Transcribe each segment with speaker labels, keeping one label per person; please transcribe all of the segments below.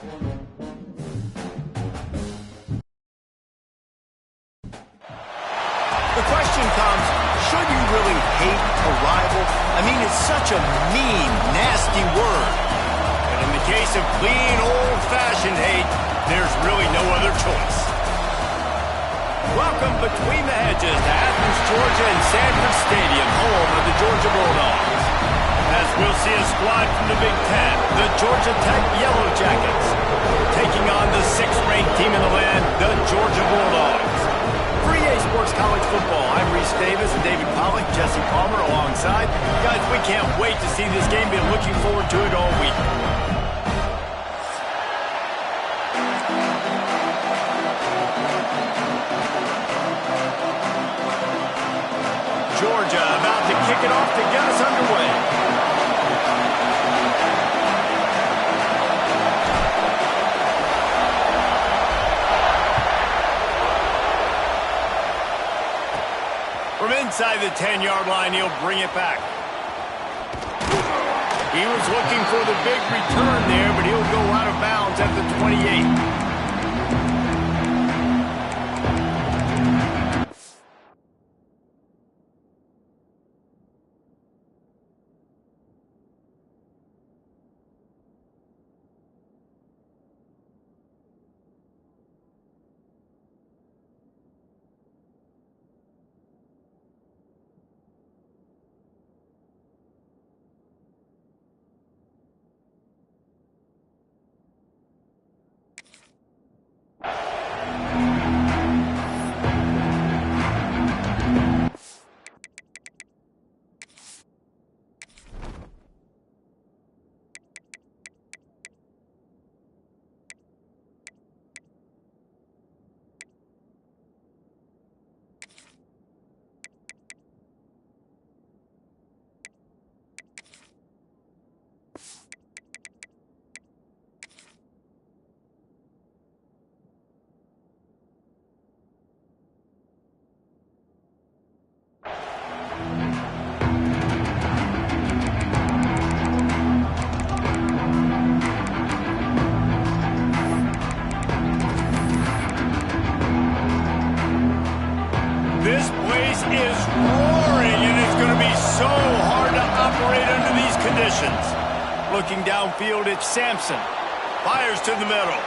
Speaker 1: The question comes, should you really hate a rival? I mean, it's such a mean, nasty word. But in the case of clean, old-fashioned hate, there's really no other choice. Welcome between the hedges to Athens, Georgia and Sanford Stadium, home of the Georgia Bulldogs. As we'll see a squad from the Big Ten, the Georgia Tech Yellow Jackets, taking on the 6th-ranked team in the land, the Georgia Bulldogs. For EA Sports College Football, I'm Reese Davis and David Pollack, Jesse Palmer alongside. Guys, we can't wait to see this game. Been looking forward to it all week. Georgia about to kick it off to get us underway. From inside the 10-yard line, he'll bring it back. He was looking for the big return there, but he'll go out of bounds at the 28. This place is roaring, and it's going to be so hard to operate under these conditions. Looking downfield, it's Sampson. Fires to the middle.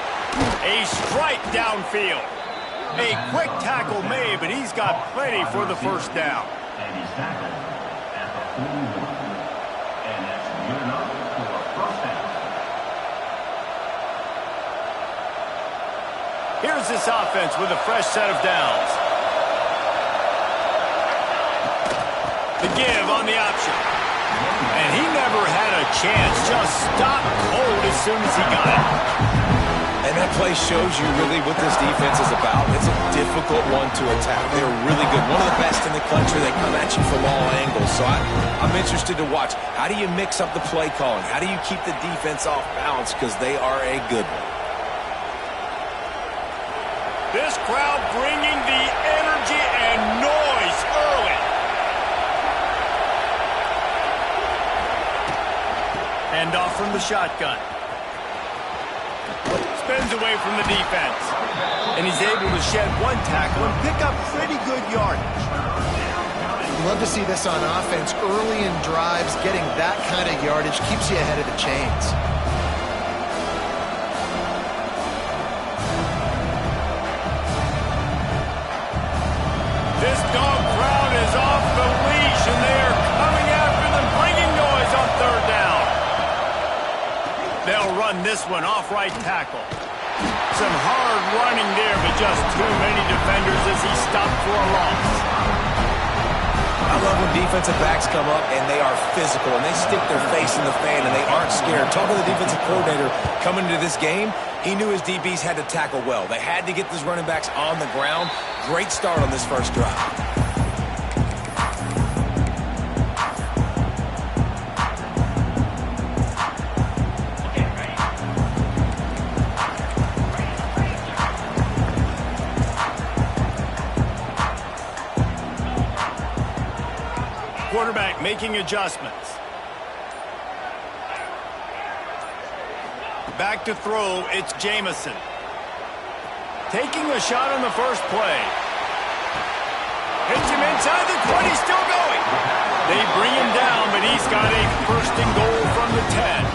Speaker 1: A strike downfield. A quick tackle made, but he's got plenty for the first down.
Speaker 2: And he's tackled at the 41. And that's good enough for a first down.
Speaker 1: Here's this offense with a fresh set of downs. The give on the option. And he never had a chance. Just stopped cold as soon as he got it.
Speaker 3: And that play shows you really what this defense is about. It's a difficult one to attack. They're really good. One of the best in the country. They come at you from all angles. So I'm interested to watch. How do you mix up the play calling? How do you keep the defense off balance? Because they are a good one.
Speaker 1: This crowd bringing the energy and noise early. Hand off from the shotgun. Spins away from the defense. And he's able to shed one tackle and pick up pretty good yardage.
Speaker 4: Love to see this on offense. Early in drives, getting that kind of yardage keeps you ahead of the chains.
Speaker 1: This dog crowd is off the leash, and they are coming after them, bringing noise on third down. They'll run this one off right tackle. Some hard running there, but just too many defenders as he stopped for a loss.
Speaker 3: I love when defensive backs come up and they are physical and they stick their face in the fan and they aren't scared. Talking to the defensive coordinator coming into this game, he knew his DBs had to tackle well. They had to get these running backs on the ground. Great start on this first drive.
Speaker 1: Quarterback making adjustments. Back to throw, it's Jamison. Taking a shot on the first play. Hits him inside the 20, still going. They bring him down, but he's got a first and goal from the 10.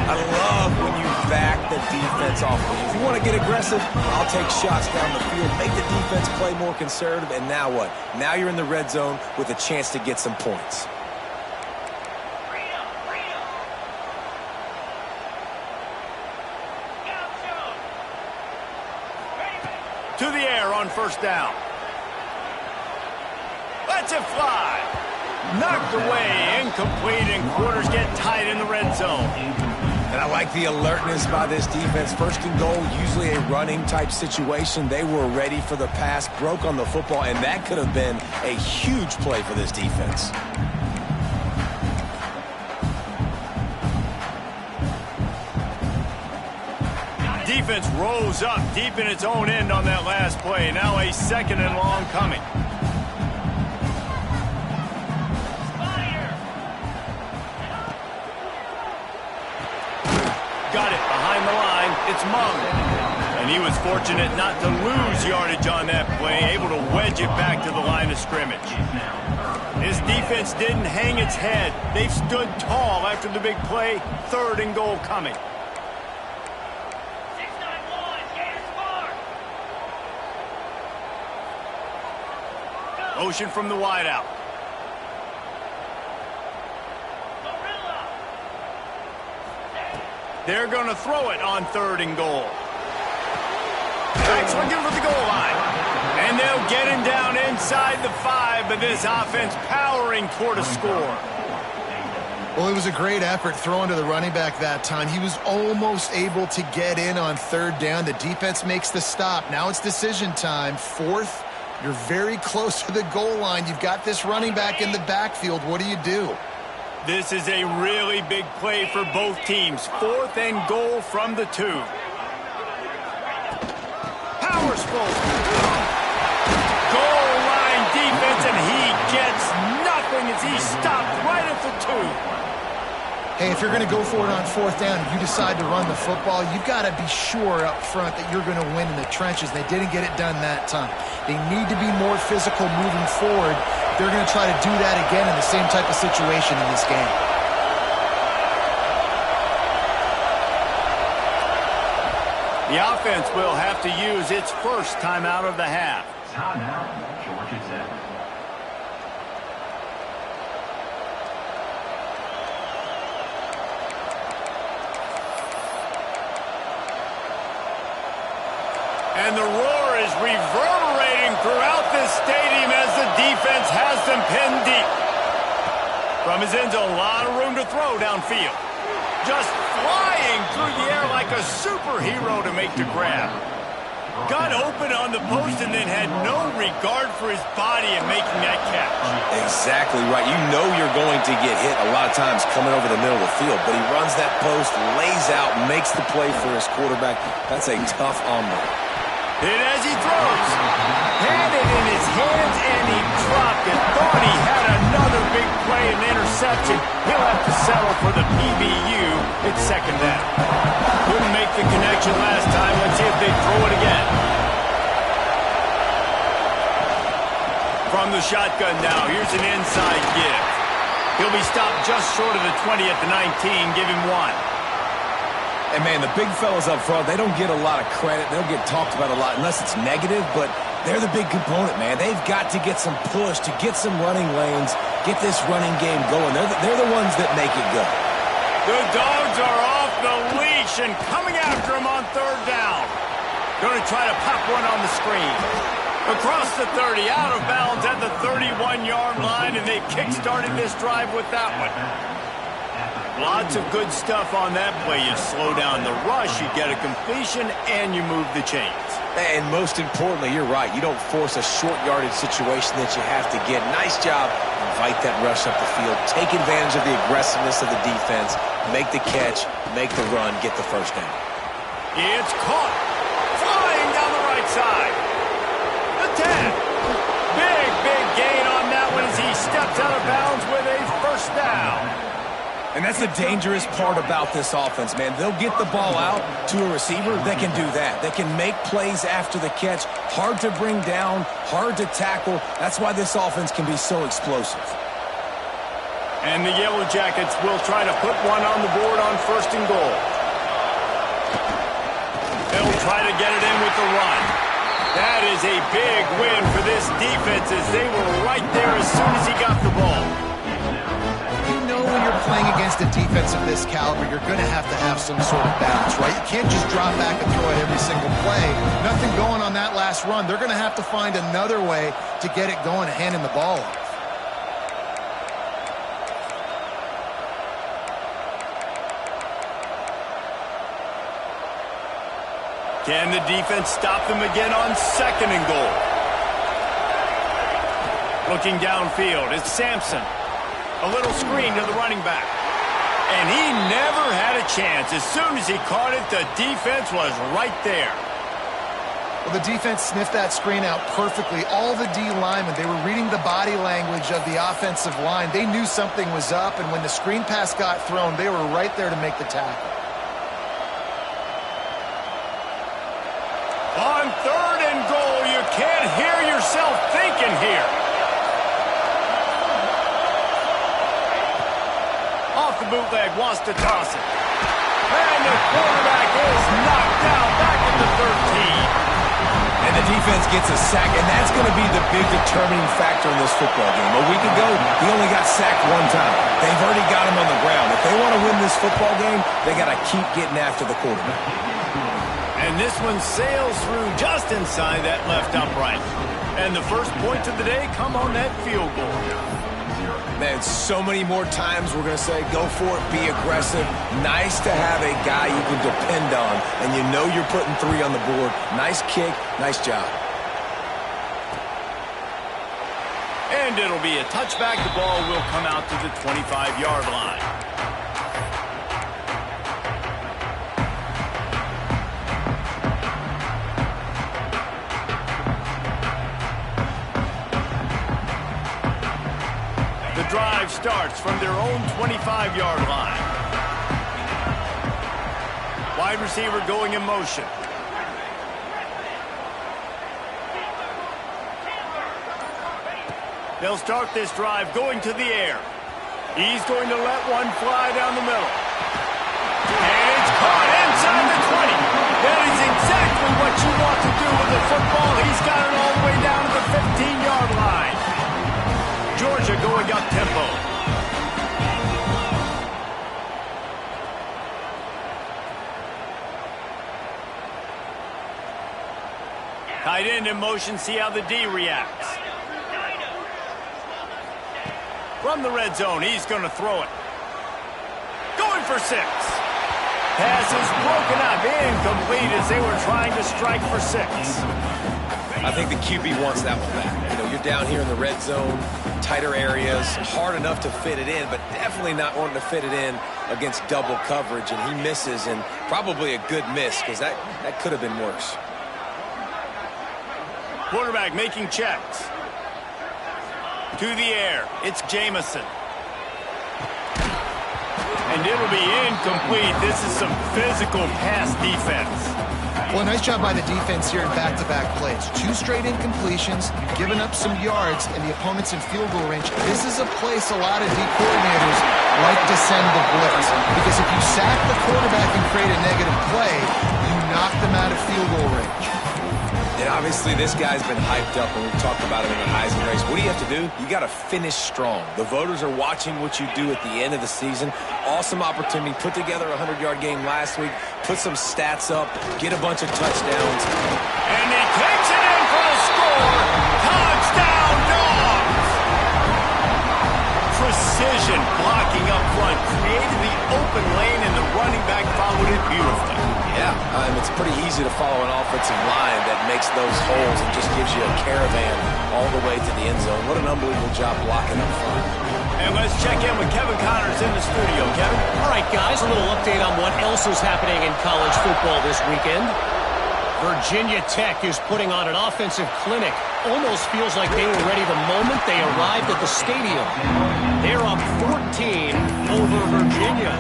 Speaker 3: I love when you back the defense off. If you want to get aggressive, I'll take shots down the field, make the defense play more conservative, and now what? Now you're in the red zone with a chance to get some points.
Speaker 1: To the air on first down. Lets it fly. Knocked away, incomplete, and quarters get tight in the red zone.
Speaker 3: And I like the alertness by this defense. First and goal, usually a running type situation. They were ready for the pass, broke on the football, and that could have been a huge play for this defense.
Speaker 1: Defense rose up deep in its own end on that last play. Now a second and long coming. Got it behind the line. It's Mung. And he was fortunate not to lose yardage on that play, able to wedge it back to the line of scrimmage. This defense didn't hang its head. They've stood tall after the big play. Third and goal coming. Motion from the wideout. They're going to throw it on third and goal. Back looking for the goal line. And they'll get him down inside the 5, but this offense powering toward a score.
Speaker 4: Well, it was a great effort throwing to the running back that time. He was almost able to get in on third down. The defense makes the stop. Now it's decision time. Fourth, you're very close to the goal line. You've got this running back in the backfield. What do you do?
Speaker 1: This is a really big play for both teams. Fourth and goal from the 2. Powers full. Goal line defense, and he gets nothing as he stopped right at the 2.
Speaker 4: Hey, if you're going to go for it on fourth down, if you decide to run the football, you've got to be sure up front that you're going to win in the trenches. They didn't get it done that time. They need to be more physical moving forward. They're going to try to do that again in the same type of situation in this game.
Speaker 1: The offense will have to use its first timeout of the half.
Speaker 2: Timeout, Georgia Tech.
Speaker 1: And the roar is reverberating throughout this stadium as the defense has them pinned deep. From his end zone, a lot of room to throw downfield. Just flying through the air like a superhero to make the grab. Got open on the post and then had no regard for his body in making that catch.
Speaker 3: Exactly right. You know you're going to get hit a lot of times coming over the middle of the field, but he runs that post, lays out, makes the play for his quarterback. That's a tough omelet.
Speaker 1: Hit as he throws. Had it in his hands and he dropped it. Thought he had another big play and interception. He'll have to settle for the PBU. It's second down. Couldn't make the connection last time. Let's see if they throw it again. From the shotgun now, here's an inside give. He'll be stopped just short of the 20 at the 19. Give him 1.
Speaker 3: And, man, the big fellas up front, they don't get a lot of credit. They don't get talked about a lot unless it's negative, but they're the big component, man. They've got to get some push, to get some running lanes, get this running game going. They're the ones that make it go.
Speaker 1: The dogs are off the leash and coming after him on third down. Going to try to pop one on the screen. Across the 30, out of bounds at the 31-yard line, and they kick-started this drive with that one. Lots of good stuff on that play. You slow down the rush, you get a completion, and you move the chains.
Speaker 3: And most importantly, you're right. You don't force a short yardage situation that you have to get. Nice job. Invite that rush up the field. Take advantage of the aggressiveness of the defense. Make the catch. Make the run. Get the first down.
Speaker 1: It's caught. Flying down the right side. The 10. Big gain on that one as he steps out of bounds with a first down.
Speaker 3: And that's the dangerous part about this offense, man. They'll get the ball out to a receiver. They can do that. They can make plays after the catch. Hard to bring down, hard to tackle. That's why this offense can be so explosive.
Speaker 1: And the Yellow Jackets will try to put one on the board on 1st and goal. They'll try to get it in with the run. That is a big win for this defense as they were right there as soon as he got the ball.
Speaker 4: When you're playing against a defense of this caliber, you're going to have some sort of balance, right? You can't just drop back and throw it every single play. Nothing going on that last run. They're going to have to find another way to get it going and handing the ball off.
Speaker 1: Can the defense stop them again on 2nd and goal? Looking downfield, it's Sampson. A little screen to the running back. And he never had a chance. As soon as he caught it, the defense was right there.
Speaker 4: Well, the defense sniffed that screen out perfectly. All the D linemen, they were reading the body language of the offensive line. They knew something was up, and when the screen pass got thrown, they were right there to make the tackle.
Speaker 1: On 3rd and goal, you can't hear yourself thinking here. Off the bootleg, wants to toss it. And the quarterback is knocked down back at the 13.
Speaker 3: And the defense gets a sack, and that's going to be the big determining factor in this football game. A week ago, he only got sacked 1 time. They've already got him on the ground. If they want to win this football game, they got to keep getting after the quarterback.
Speaker 1: And this one sails through just inside that left upright. And the first points of the day come on that field goal.
Speaker 3: Man, so many more times we're going to say, go for it, be aggressive. Nice to have a guy you can depend on, and you know you're putting 3 on the board. Nice kick, nice job.
Speaker 1: And it'll be a touchback. The ball will come out to the 25-yard line. The drive starts from their own 25-yard line. Wide receiver going in motion. They'll start this drive going to the air. He's going to let one fly down the middle. And it's caught inside the 20. That is exactly what you want to do with the football. He's got it all the way down to the 15-yard line. Georgia going up tempo. Tight end in motion, see how the D reacts. From the red zone, he's going to throw it. Going for 6. Pass is broken up, incomplete as they were trying to strike for 6.
Speaker 3: I think the QB wants that one back. You know, you're down here in the red zone, tighter areas, hard enough to fit it in, but definitely not wanting to fit it in against double coverage, and he misses, and probably a good miss because that could have been worse.
Speaker 1: Quarterback making checks. To the air, it's Jamison. And it'll be incomplete. This is some physical pass defense.
Speaker 4: Well, nice job by the defense here in back-to-back plays. 2 straight incompletions, you've given up some yards, and the opponent's in field goal range. This is a place a lot of D coordinators like to send the blitz. Because if you sack the quarterback and create a negative play, you knock them out of field goal range.
Speaker 3: And obviously this guy's been hyped up, and we've talked about him in the Heisman race. What do you have to do? You got to finish strong. The voters are watching what you do at the end of the season. Awesome opportunity. Put together a 100-yard game last week. Put some stats up. Get a bunch of touchdowns.
Speaker 1: And he takes it in for the score. Touchdown, Dogs! Precision blocking up front. Created the open lane, and the running back followed it beautifully.
Speaker 3: Yeah, it's pretty easy to follow an offensive line that makes those holes and just gives you a caravan all the way to the end zone. What an unbelievable job blocking up front.
Speaker 1: And let's check in with Kevin Connors in the studio. Kevin?
Speaker 5: All right, guys, a little update on what else is happening in college football this weekend. Virginia Tech is putting on an offensive clinic almost feels like they were ready the moment they arrived at the stadium. They're up 14 over Virginia.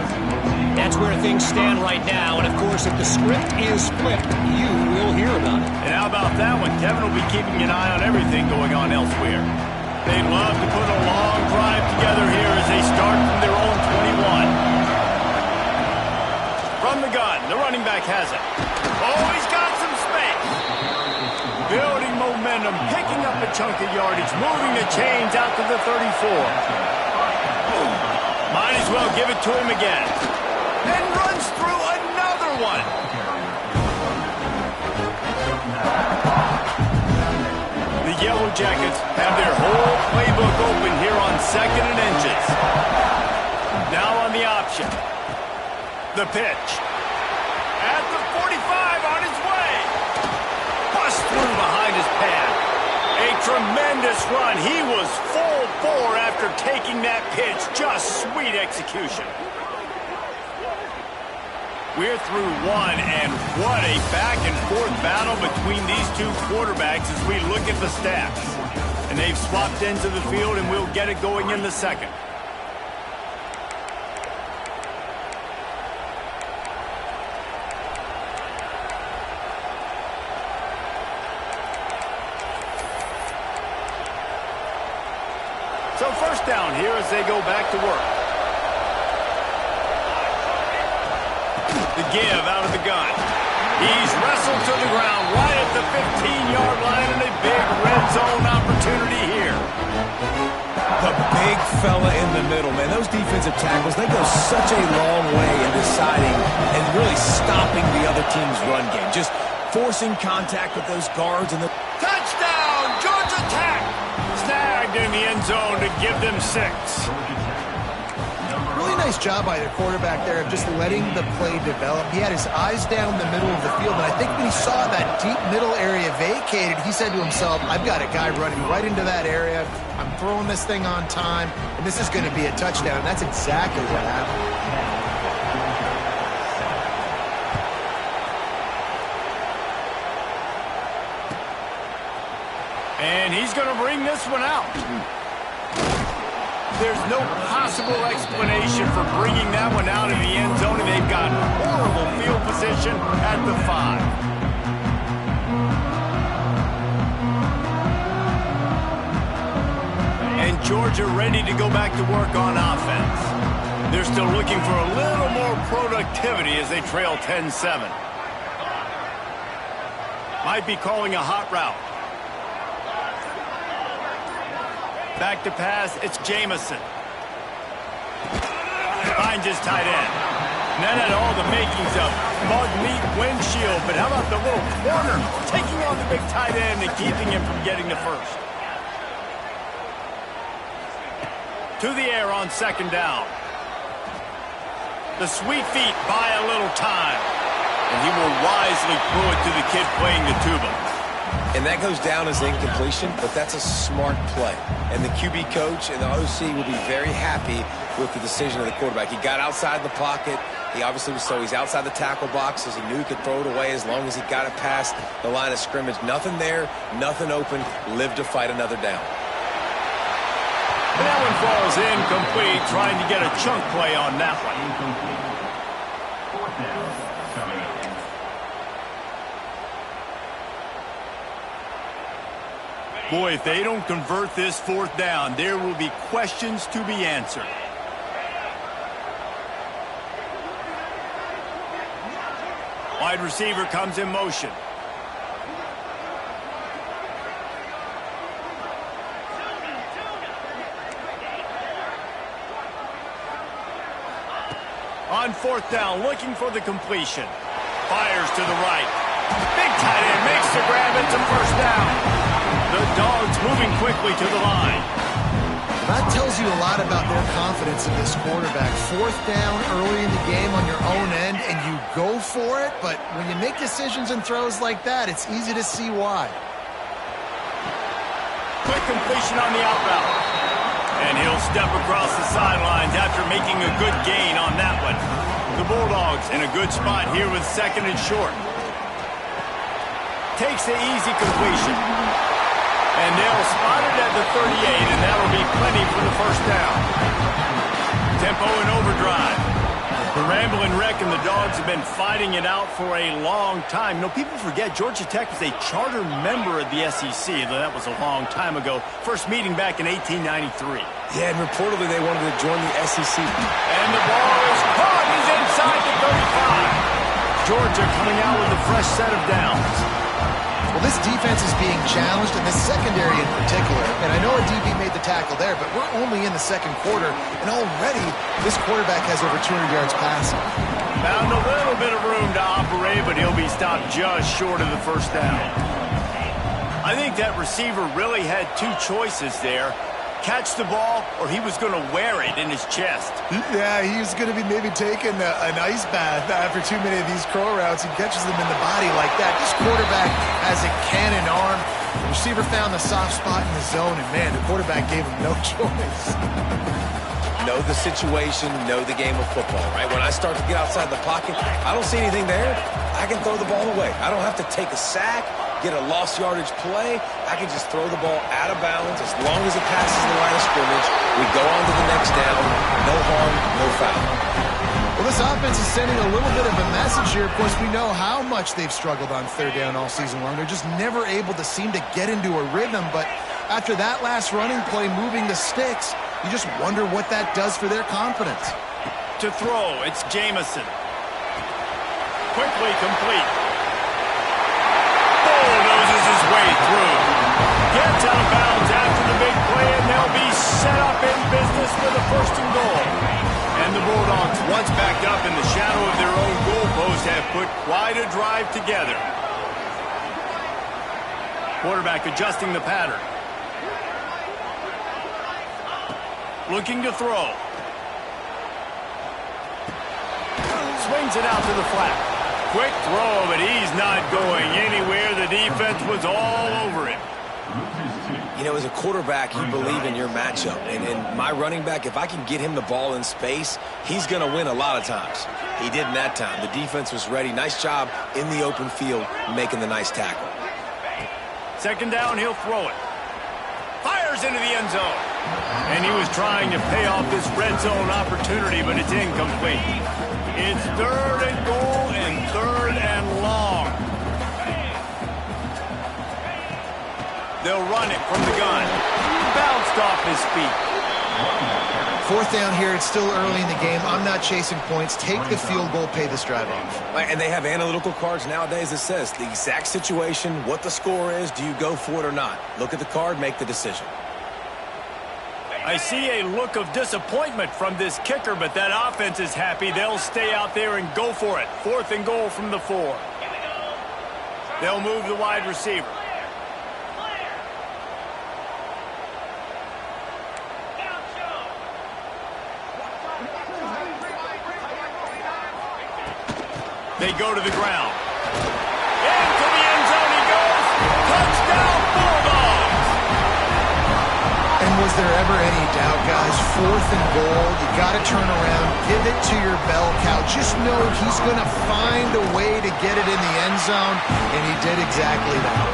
Speaker 5: That's where things stand right now, and of course, if the script is flipped, you will hear about it.
Speaker 1: And how about that one? Kevin will be keeping an eye on everything going on elsewhere. They'd love to put a long drive together here as they start from their own 21. From the gun, the running back has it. Oh, he's got some space. Building momentum, picking up a chunk of yardage, moving the chains out to the 34. Might as well give it to him again. And runs through another one. The Yellow Jackets have their whole playbook open here on 2nd and inches. Now on the option. The pitch. At the 45 on his way. Bust through behind his pad. A tremendous run. He was full bore after taking that pitch. Just sweet execution. We're through one, and what a back-and-forth battle between these two quarterbacks as we look at the stats. And they've swapped ends of the field, and we'll get it going in the second. So first down here as they go back to work. The give out of the gun. He's wrestled to the ground right at the 15-yard line, and a big red zone opportunity here.
Speaker 3: The big fella in the middle, man. Those defensive tackles, they go such a long way in deciding and really stopping the other team's run game. Just forcing contact with those guards. And the
Speaker 1: Touchdown, Georgia Tech! Snagged in the end zone to give them 6.
Speaker 4: Really nice job by the quarterback there of just letting the play develop. He had his eyes down the middle of the field, and I think when he saw that deep middle area vacated, he said to himself, I've got a guy running right into that area. I'm throwing this thing on time, and this is going to be a touchdown. And that's exactly what happened.
Speaker 1: And he's going to bring this one out. There's no possible explanation for bringing that one out of the end zone, and they've got horrible field position at the 5. And Georgia ready to go back to work on offense. They're still looking for a little more productivity as they trail 10-7. Might be calling a hot route. Back to pass, it's Jamison. Finds his tight end. And that had all the makings of bug meat windshield, but how about the little corner taking on the big tight end and keeping him from getting the first? To the air on 2nd down. The sweet feet buy a little time, and he will wisely throw it to the kid playing the tuba.
Speaker 3: And that goes down as incompletion, but that's a smart play. And the QB coach and the OC will be very happy with the decision of the quarterback. He got outside the pocket. He obviously was he's outside the tackle boxes. He knew he could throw it away as long as he got it past the line of scrimmage. Nothing there, nothing open. Live to fight another down.
Speaker 1: And that one falls incomplete, trying to get a chunk play on that one. Boy, if they don't convert this 4th down, there will be questions to be answered. Wide receiver comes in motion. On 4th down, looking for the completion. Fires to the right. Big tight end makes the grab. It's a 1st down. The Dogs moving quickly to the line.
Speaker 4: That tells you a lot about their confidence in this quarterback. 4th down early in the game on your own end, and you go for it, but when you make decisions and throws like that, it's easy to see why.
Speaker 1: Quick completion on the out route. And he'll step across the sidelines after making a good gain on that one. The Bulldogs in a good spot here with 2nd and short. Takes the easy completion. And they'll spot it at the 38, and that'll be plenty for the first down. Tempo and overdrive. The Rambling Wreck and the Dogs have been fighting it out for a long time. You know, people forget Georgia Tech was a charter member of the SEC, though that was a long time ago. First meeting back in 1893.
Speaker 3: Yeah, and reportedly they wanted to join the SEC.
Speaker 1: And the ball is caught. He's inside the 35. Georgia coming out with a fresh set of downs.
Speaker 4: Well, this defense is being challenged, and the secondary in particular. And I know a DB made the tackle there, but we're only in the second quarter, and already this quarterback has over 200 yards passing.
Speaker 1: Found a little bit of room to operate, but he'll be stopped just short of the first down. I think that receiver really had two choices there. Catch the ball, or he was going to wear it in his chest.
Speaker 4: Yeah, he was going to be maybe taking an ice bath after too many of these crow routes. He catches them in the body like that. This quarterback has a cannon arm. The receiver found the soft spot in the zone, and, man, the quarterback gave him no choice.
Speaker 3: Know the situation, know the game of football, right? When I start to get outside the pocket, I don't see anything there, I can throw the ball away. I don't have to take a sack, get a lost yardage play. I can just throw the ball out of bounds. As long as it passes the line of scrimmage, we go on to the next down. No harm, no foul.
Speaker 4: Well, this offense is sending a little bit of a message here. Of course, we know how much they've struggled on third down all season long. They're just never able to seem to get into a rhythm. But after that last running play, moving the sticks, you just wonder what that does for their confidence.
Speaker 1: To throw, it's Jamison. Quickly complete. Bulldozes his way through. Gets out of bounds after the big play, and they'll be set up in business with a first and goal. And the Bulldogs, once backed up in the shadow of their own goalpost, have put quite a drive together. Quarterback adjusting the pattern. Looking to throw. Swings it out to the flat. Quick throw, but he's not going anywhere. The defense was all over him.
Speaker 3: You know, as a quarterback, you believe in your matchup. And my running back, if I can get him the ball in space, he's going to win a lot of times. He did in that time. The defense was ready. Nice job in the open field making the nice tackle.
Speaker 1: Second down, he'll throw it. Fires into the end zone. And he was trying to pay off this red zone opportunity, but it's incomplete. It's third and goal and third and long. They'll run it from the gun. Bounced off his feet.
Speaker 4: Fourth down here. It's still early in the game. I'm not chasing points. Take the field goal, pay this drive off.
Speaker 3: And they have analytical cards nowadays that says the exact situation, what the score is, do you go for it or not? Look at the card, make the decision.
Speaker 1: I see a look of disappointment from this kicker, but that offense is happy. They'll stay out there and go for it. Fourth and goal from the 4. They'll move the wide receiver. They go to the ground. Into the end zone he goes. Touchdown, Bulldogs!
Speaker 4: And was there ever any doubt, guys? Fourth and goal. You got to turn around. Give it to your bell cow. Just know he's going to find a way to get it in the end zone, and he did exactly that.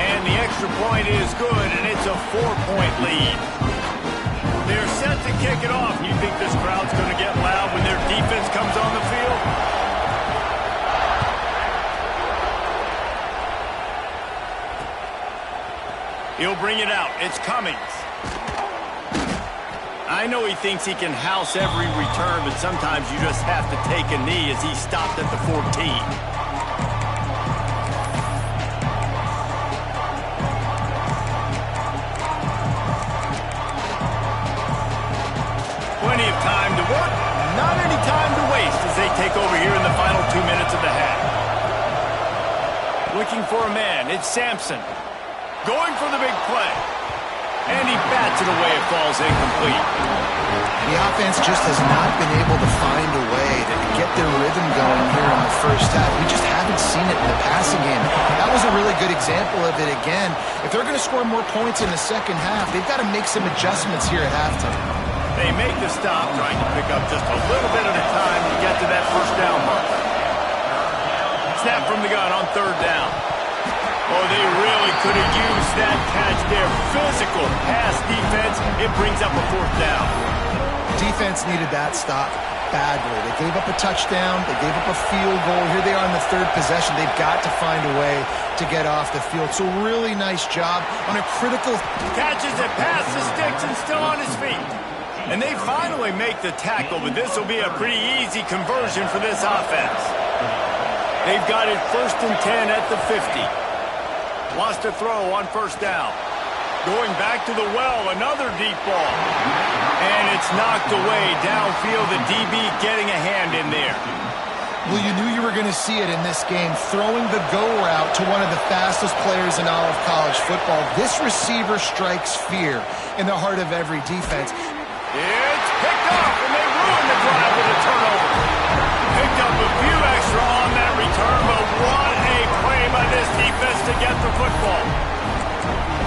Speaker 1: And the extra point is good, and it's a 4-point lead. They're set to kick it off. You think this crowd's going to get loud when their defense comes on the field? He'll bring it out. It's Cummings. I know he thinks he can house every return, but sometimes you just have to take a knee as he stopped at the 14. Plenty of time to work, not any time to waste as they take over here in the final 2 minutes of the half. Looking for a man, it's Sampson. Going for the big play. And he bats it away. It falls incomplete.
Speaker 4: The offense just has not been able to find a way to get their rhythm going here in the first half. We just haven't seen it in the passing game. That was a really good example of it again. If they're going to score more points in the second half, they've got to make some adjustments here at halftime.
Speaker 1: They make the stop, trying to pick up just a little bit at a time to get to that first down mark. Snap from the gun on third down. Oh, they really could have used that catch there. Physical pass defense. It brings up a 4th down.
Speaker 4: Defense needed that stop badly. They gave up a touchdown. They gave up a field goal. Here they are in the 3rd possession. They've got to find a way to get off the field. So really nice job on a critical...
Speaker 1: Catches it past the sticks and still on his feet. And they finally make the tackle, but this will be a pretty easy conversion for this offense. They've got it 1st and 10 at the 50. Wants to throw on 1st down. Going back to the well, another deep ball. And it's knocked away downfield. The DB getting a hand in there.
Speaker 4: Well, you knew you were going to see it in this game, throwing the go route to one of the fastest players in all of college football. This receiver strikes fear in the heart of every defense.
Speaker 1: It's picked off, and they ruined the drive with a turnover. Picked up a few extra on that return, but what a play by this defense to get the football.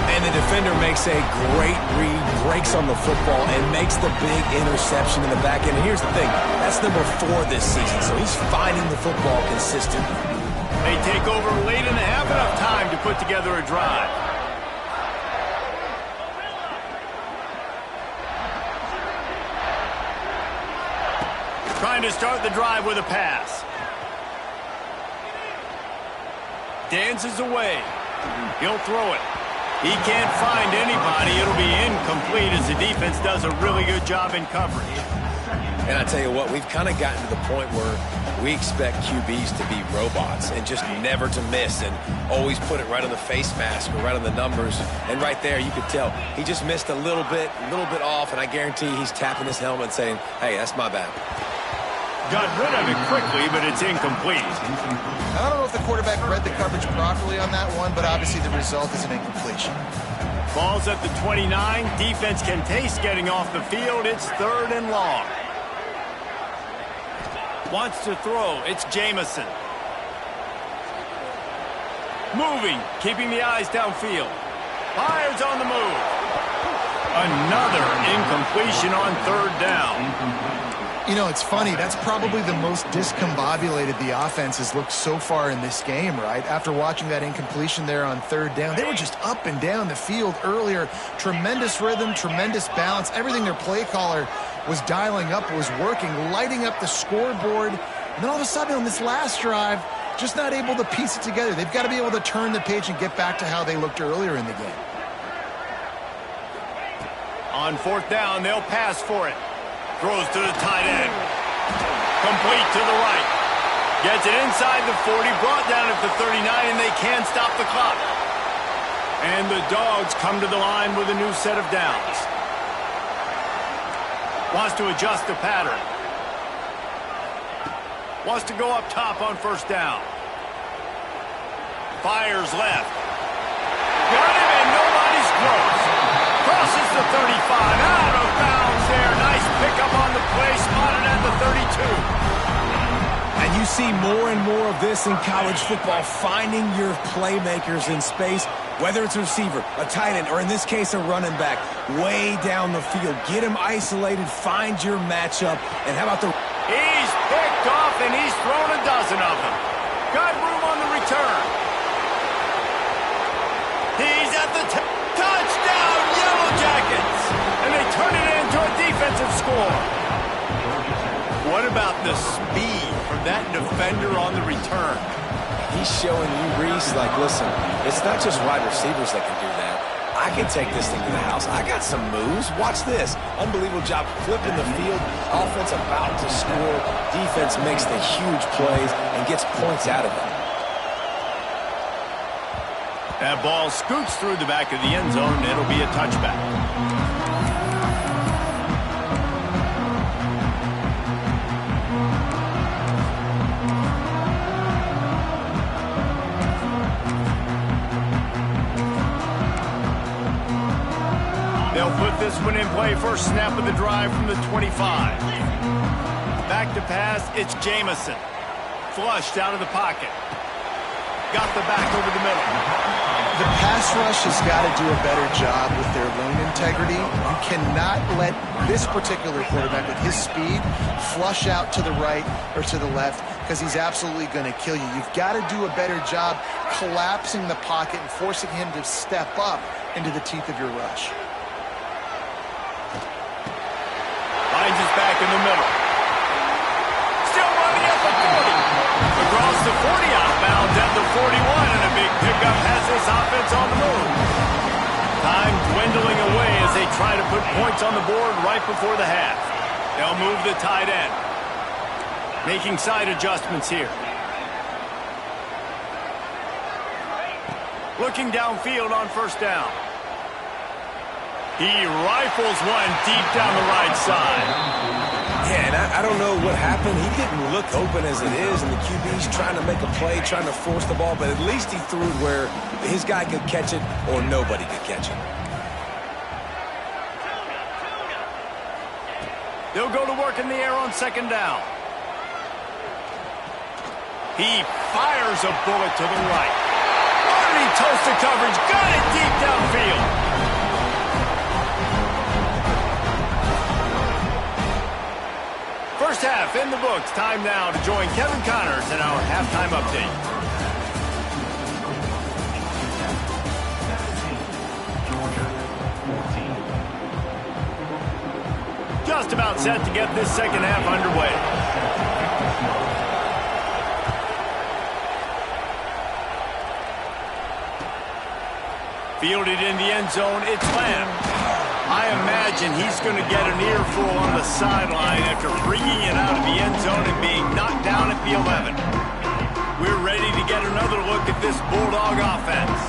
Speaker 3: And the defender makes a great read, breaks on the football, and makes the big interception in the back end. And here's the thing, that's number 4 this season, so he's finding the football consistently.
Speaker 1: They take over late in the half, enough time to put together a drive. Trying to start the drive with a pass. Dances away. He'll throw it. He can't find anybody. It'll be incomplete as the defense does a really good job in coverage.
Speaker 3: And I tell you what, we've kind of gotten to the point where we expect QBs to be robots and just never to miss and always put it right on the face mask or right on the numbers. And right there, you could tell he just missed a little bit off, and I guarantee he's tapping his helmet saying, hey, that's my bad.
Speaker 1: Got rid of it quickly, but it's incomplete.
Speaker 4: I don't know if the quarterback read the coverage properly on that one, but obviously the result is an incompletion.
Speaker 1: Ball's at the 29. Defense can taste getting off the field. It's 3rd and long. Wants to throw. It's Jamison. Moving, keeping the eyes downfield. Fires on the move. Another incompletion on 3rd down.
Speaker 4: You know, it's funny. That's probably the most discombobulated the offense has looked so far in this game, right? After watching that incompletion there on 3rd down, they were just up and down the field earlier. Tremendous rhythm, tremendous balance. Everything their play caller was dialing up was working, lighting up the scoreboard. And then all of a sudden on this last drive, just not able to piece it together. They've got to be able to turn the page and get back to how they looked earlier in the game.
Speaker 1: On 4th down, they'll pass for it. Throws to the tight end. Complete to the right. Gets it inside the 40, brought down at the 39, and they can't stop the clock. And the Dogs come to the line with a new set of downs. Wants to adjust the pattern. Wants to go up top on 1st down. Fires left. Got him, and nobody's close. Crosses the 35, out of bounds there. Nice pickup on the play, spotted at the 32.
Speaker 3: And you see more and more of this in college football, finding your playmakers in space, whether it's a receiver, a tight end, or in this case a running back, way down the field. Get him isolated, find your matchup, and how about the...
Speaker 1: He's picked off, and he's thrown a dozen of them. Got room on the return. He's at the touchdown, Yellow Jackets! And they turn it into a defensive score. What about the speed from that defender on the return?
Speaker 3: He's showing you, Reese, like, listen, it's not just wide receivers that can do that. I can take this thing to the house. I got some moves. Watch this. Unbelievable job flipping the field. Offense about to score. Defense makes the huge plays and gets points out of it.
Speaker 1: That ball scoots through the back of the end zone, and it'll be a touchback. They'll put this one in play. First snap of the drive from the 25. Back to pass, it's Jamison. Flushed out of the pocket. Got the back over the middle.
Speaker 4: The pass rush has got to do a better job with their lane integrity. You cannot let this particular quarterback with his speed flush out to the right or to the left. because he's absolutely going to kill you. You've got to do a better job collapsing the pocket and forcing him to step up into the teeth of your rush.
Speaker 1: Finds his back in the middle. Still running at the 40. Across the 40, out of bounds at the 41, and a big pickup has this offense on the move. Time dwindling away as they try to put points on the board right before the half. They'll move the tight end. Making side adjustments here. Looking downfield on first down. He rifles one deep down the right side.
Speaker 3: Yeah, and I don't know what happened. He didn't look open as it is, and the QB's trying to make a play, trying to force the ball, but at least he threw it where his guy could catch it or nobody could catch it.
Speaker 1: They'll go to work in the air on second down. He fires a bullet to the right. Underneath toasted coverage, got it deep downfield. First half in the books. Time now to join Kevin Connors in our halftime update. Just about set to get this second half underway. Fielded in the end zone, it's Lamb. I imagine he's going to get an earful on the sideline after bringing it out of the end zone and being knocked down at the 11. We're ready to get another look at this Bulldog offense.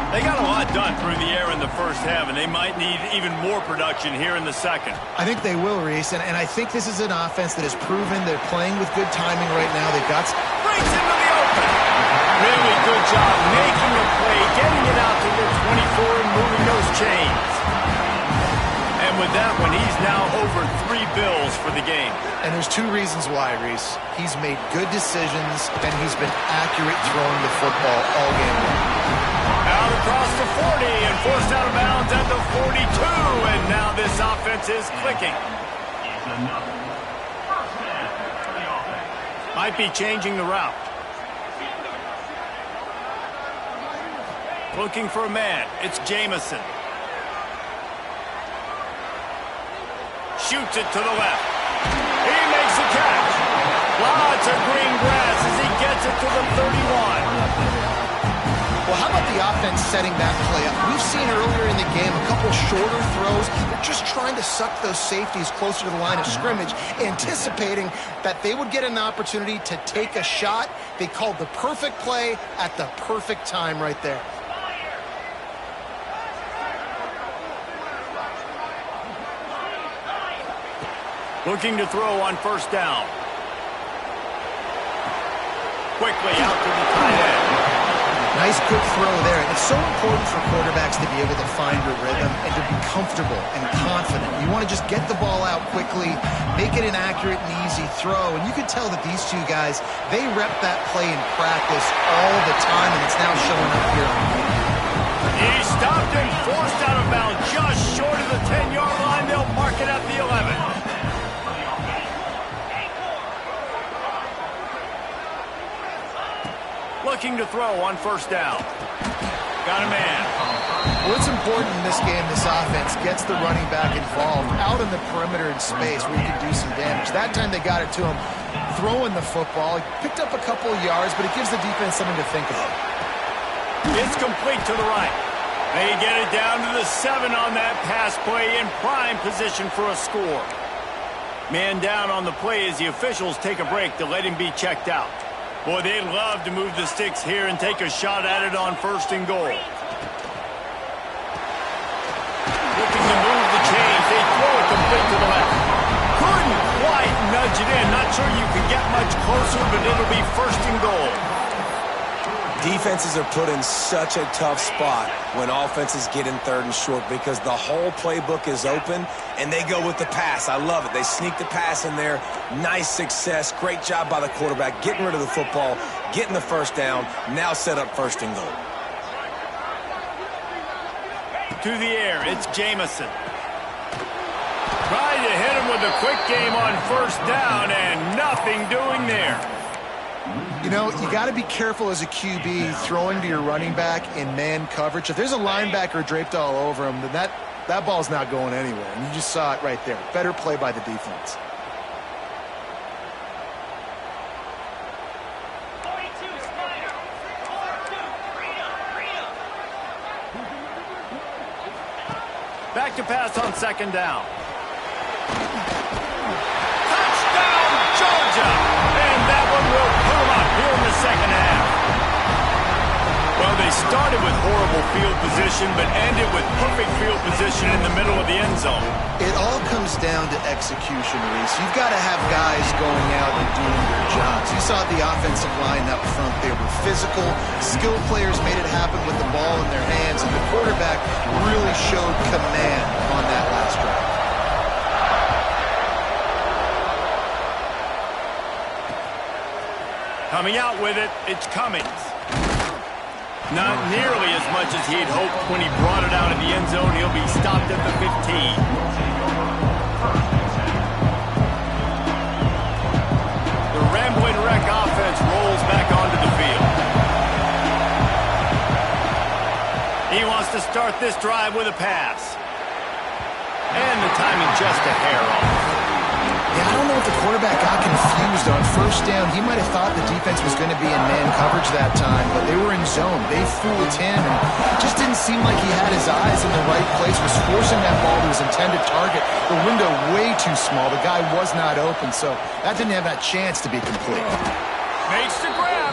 Speaker 1: They got a lot done through the air in the first half, and they might need even more production here in the second.
Speaker 4: I think they will, Reese, and I think this is an offense that has proven they're playing with good timing right now. They've got...
Speaker 1: Breaks into the open. Really good job making the play, getting it out to the 24 and moving those chains. And with that one, he's now over 3 bills for the game.
Speaker 4: And there's 2 reasons why, Reese. He's made good decisions, and he's been accurate throwing the football all game long.
Speaker 1: Out across the 40 and forced out of bounds at the 42. And now this offense is clicking. Might be changing the route. Looking for a man. It's Jamison. Shoots it to the left. He makes a catch. Lots of green grass as he gets it to the 31.
Speaker 4: Well, how about the offense setting that play up? We've seen earlier in the game a couple shorter throws. They're just trying to suck those safeties closer to the line of scrimmage, anticipating that they would get an opportunity to take a shot. They called the perfect play at the perfect time right there.
Speaker 1: Looking to throw on first down. Quickly out to the tight end.
Speaker 4: Nice quick throw there. It's so important for quarterbacks to be able to find a rhythm and to be comfortable and confident. You want to just get the ball out quickly, make it an accurate and easy throw. And you can tell that these 2 guys, they rep that play in practice all the time, and it's now showing up here on the field.
Speaker 1: He stopped and forced out of bounds just short of the 10-yard line. They'll mark it at the 11. Looking to throw on first down. Got a man.
Speaker 4: What's important in this game, this offense gets the running back involved out in the perimeter in space where he can do some damage. That time they got it to him throwing the football. He picked up a couple of yards, but it gives the defense something to think about.
Speaker 1: It's complete to the right. They get it down to the 7 on that pass play in prime position for a score. Man down on the play as the officials take a break to let him be checked out. Boy, they'd love to move the sticks here and take a shot at it on first and goal. Looking to move the chains. They throw it complete to the left. Couldn't quite nudge it in. Not sure you can get much closer, but it'll be first and goal.
Speaker 3: Defenses are put in such a tough spot when offenses get in 3rd and short because the whole playbook is open and they go with the pass. I love it. They sneak the pass in there. Nice success. Great job by the quarterback getting rid of the football, getting the first down, now set up first and goal.
Speaker 1: To the air, it's Jamison. Trying to hit him with a quick game on first down and nothing doing there.
Speaker 4: You know, you got to be careful as a QB throwing to your running back in man coverage. If there's a linebacker draped all over him, then that ball's not going anywhere. And you just saw it right there. Better play by the defense.
Speaker 1: Back to pass on second down. Touchdown, Georgia! And that one will put them up here in the second half. Well, they started with horrible field position, but ended with perfect field position in the middle of the end zone.
Speaker 4: It all comes down to execution, Reese. You've got to have guys going out and doing their jobs. You saw the offensive line up front. They were physical. Skilled players made it happen with the ball in their hands, and the quarterback really showed command on that last drive.
Speaker 1: Coming out with it, it's Cummings. Not nearly as much as he'd hoped when he brought it out of the end zone. He'll be stopped at the 15. The Rambling Wreck offense rolls back onto the field. He wants to start this drive with a pass. And the timing just a hair off.
Speaker 4: Yeah, I don't know if the quarterback got confused on first down. He might have thought the defense was going to be in man coverage that time, but they were in zone. They fooled him, and it just didn't seem like he had his eyes in the right place, was forcing that ball to his intended target. The window way too small. The guy was not open, so that didn't have that chance to be complete.
Speaker 1: Makes the grab.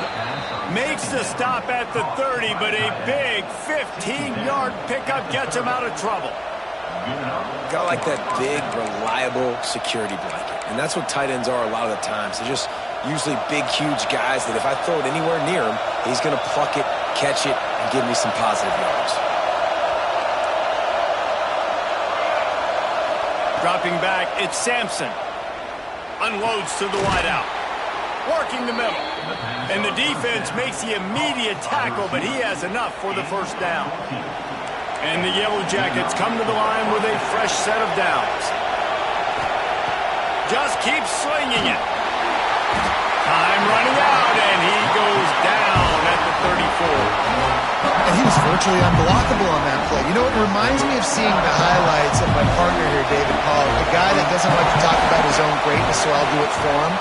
Speaker 1: Makes the stop at the 30, but a big 15-yard pickup gets him out of trouble.
Speaker 3: Got like that big, reliable security blanket. And that's what tight ends are a lot of the times. They're just usually big, huge guys that if I throw it anywhere near him, he's going to pluck it, catch it, and give me some positive yards.
Speaker 1: Dropping back, it's Sampson. Unloads to the wideout. Working the middle. And the defense makes the immediate tackle, but he has enough for the first down. And the Yellow Jackets come to the line with a fresh set of downs. Just keeps slinging it. Time running out, and he goes down at the 34.
Speaker 4: And he was virtually unblockable on that play. You know, it reminds me of seeing the highlights of my partner here, David Pollack, a guy that doesn't like to talk about his own greatness, so I'll do it for him.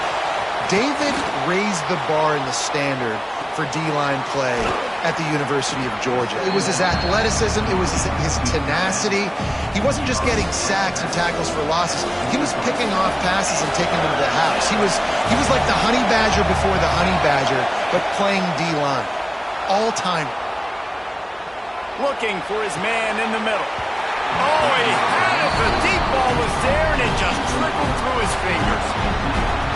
Speaker 4: David raised the bar in the standard for D-line play at the University of Georgia. It was his athleticism, it was his tenacity. He wasn't just getting sacks and tackles for losses. He was picking off passes and taking them to the house. He was like the Honey Badger before the Honey Badger, but playing D-line. All-time.
Speaker 1: Looking for his man in the middle. Oh, he had it. The deep ball was there, and it just trickled through his fingers.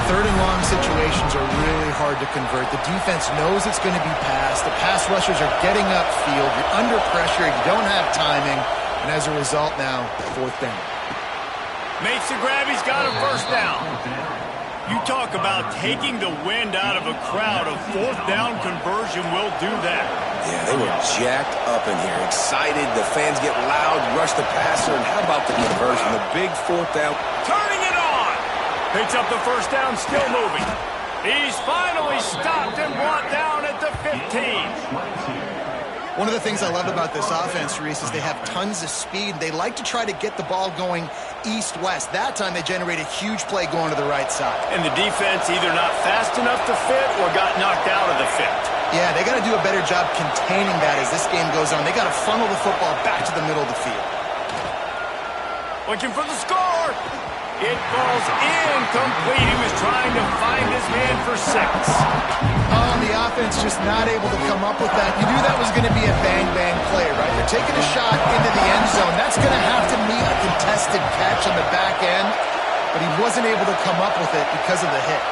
Speaker 4: Third and long situations are really hard to convert. The defense knows it's going to be passed. The pass rushers are getting upfield. You're under pressure. You don't have timing. And as a result now, fourth down.
Speaker 1: Makes the grab. He's got a first down. You talk about taking the wind out of a crowd. A fourth down conversion will do that.
Speaker 3: Yeah, they were jacked up in here. Excited. The fans get loud, rush the passer. And how about the conversion? The big fourth down.
Speaker 1: Turning it on. Picks up the first down, still moving. He's finally stopped and brought down at the 15.
Speaker 4: One of the things I love about this offense, Reese, is they have tons of speed. They like to try to get the ball going east-west. That time they generated a huge play going to the right side.
Speaker 1: And the defense either not fast enough to fit or got knocked out of the fit.
Speaker 4: Yeah, they got to do a better job containing that as this game goes on. They got to funnel the football back to the middle of the field.
Speaker 1: Looking for the score. It falls incomplete. He was trying to find his man for 6.
Speaker 4: Oh, and the offense just not able to come up with that. You knew that was going to be a bang-bang play, right? They're taking a shot into the end zone. That's going to have to meet a contested catch on the back end, but he wasn't able to come up with it because of the hit.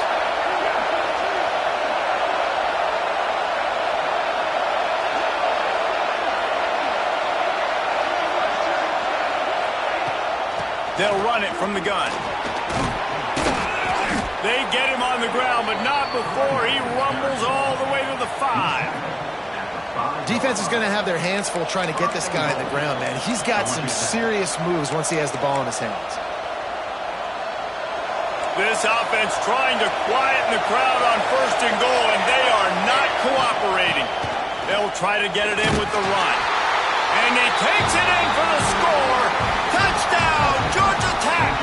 Speaker 1: They'll run it from the gun. They get him on the ground, but not before he rumbles all the way to the 5.
Speaker 4: Defense is going to have their hands full trying to get this guy on the ground, man. He's got some serious moves once he has the ball in his hands.
Speaker 1: This offense trying to quieten the crowd on 1st and goal, and they are not cooperating. They'll try to get it in with the run. And he takes it in for the score. Touchdown, Georgia Tech!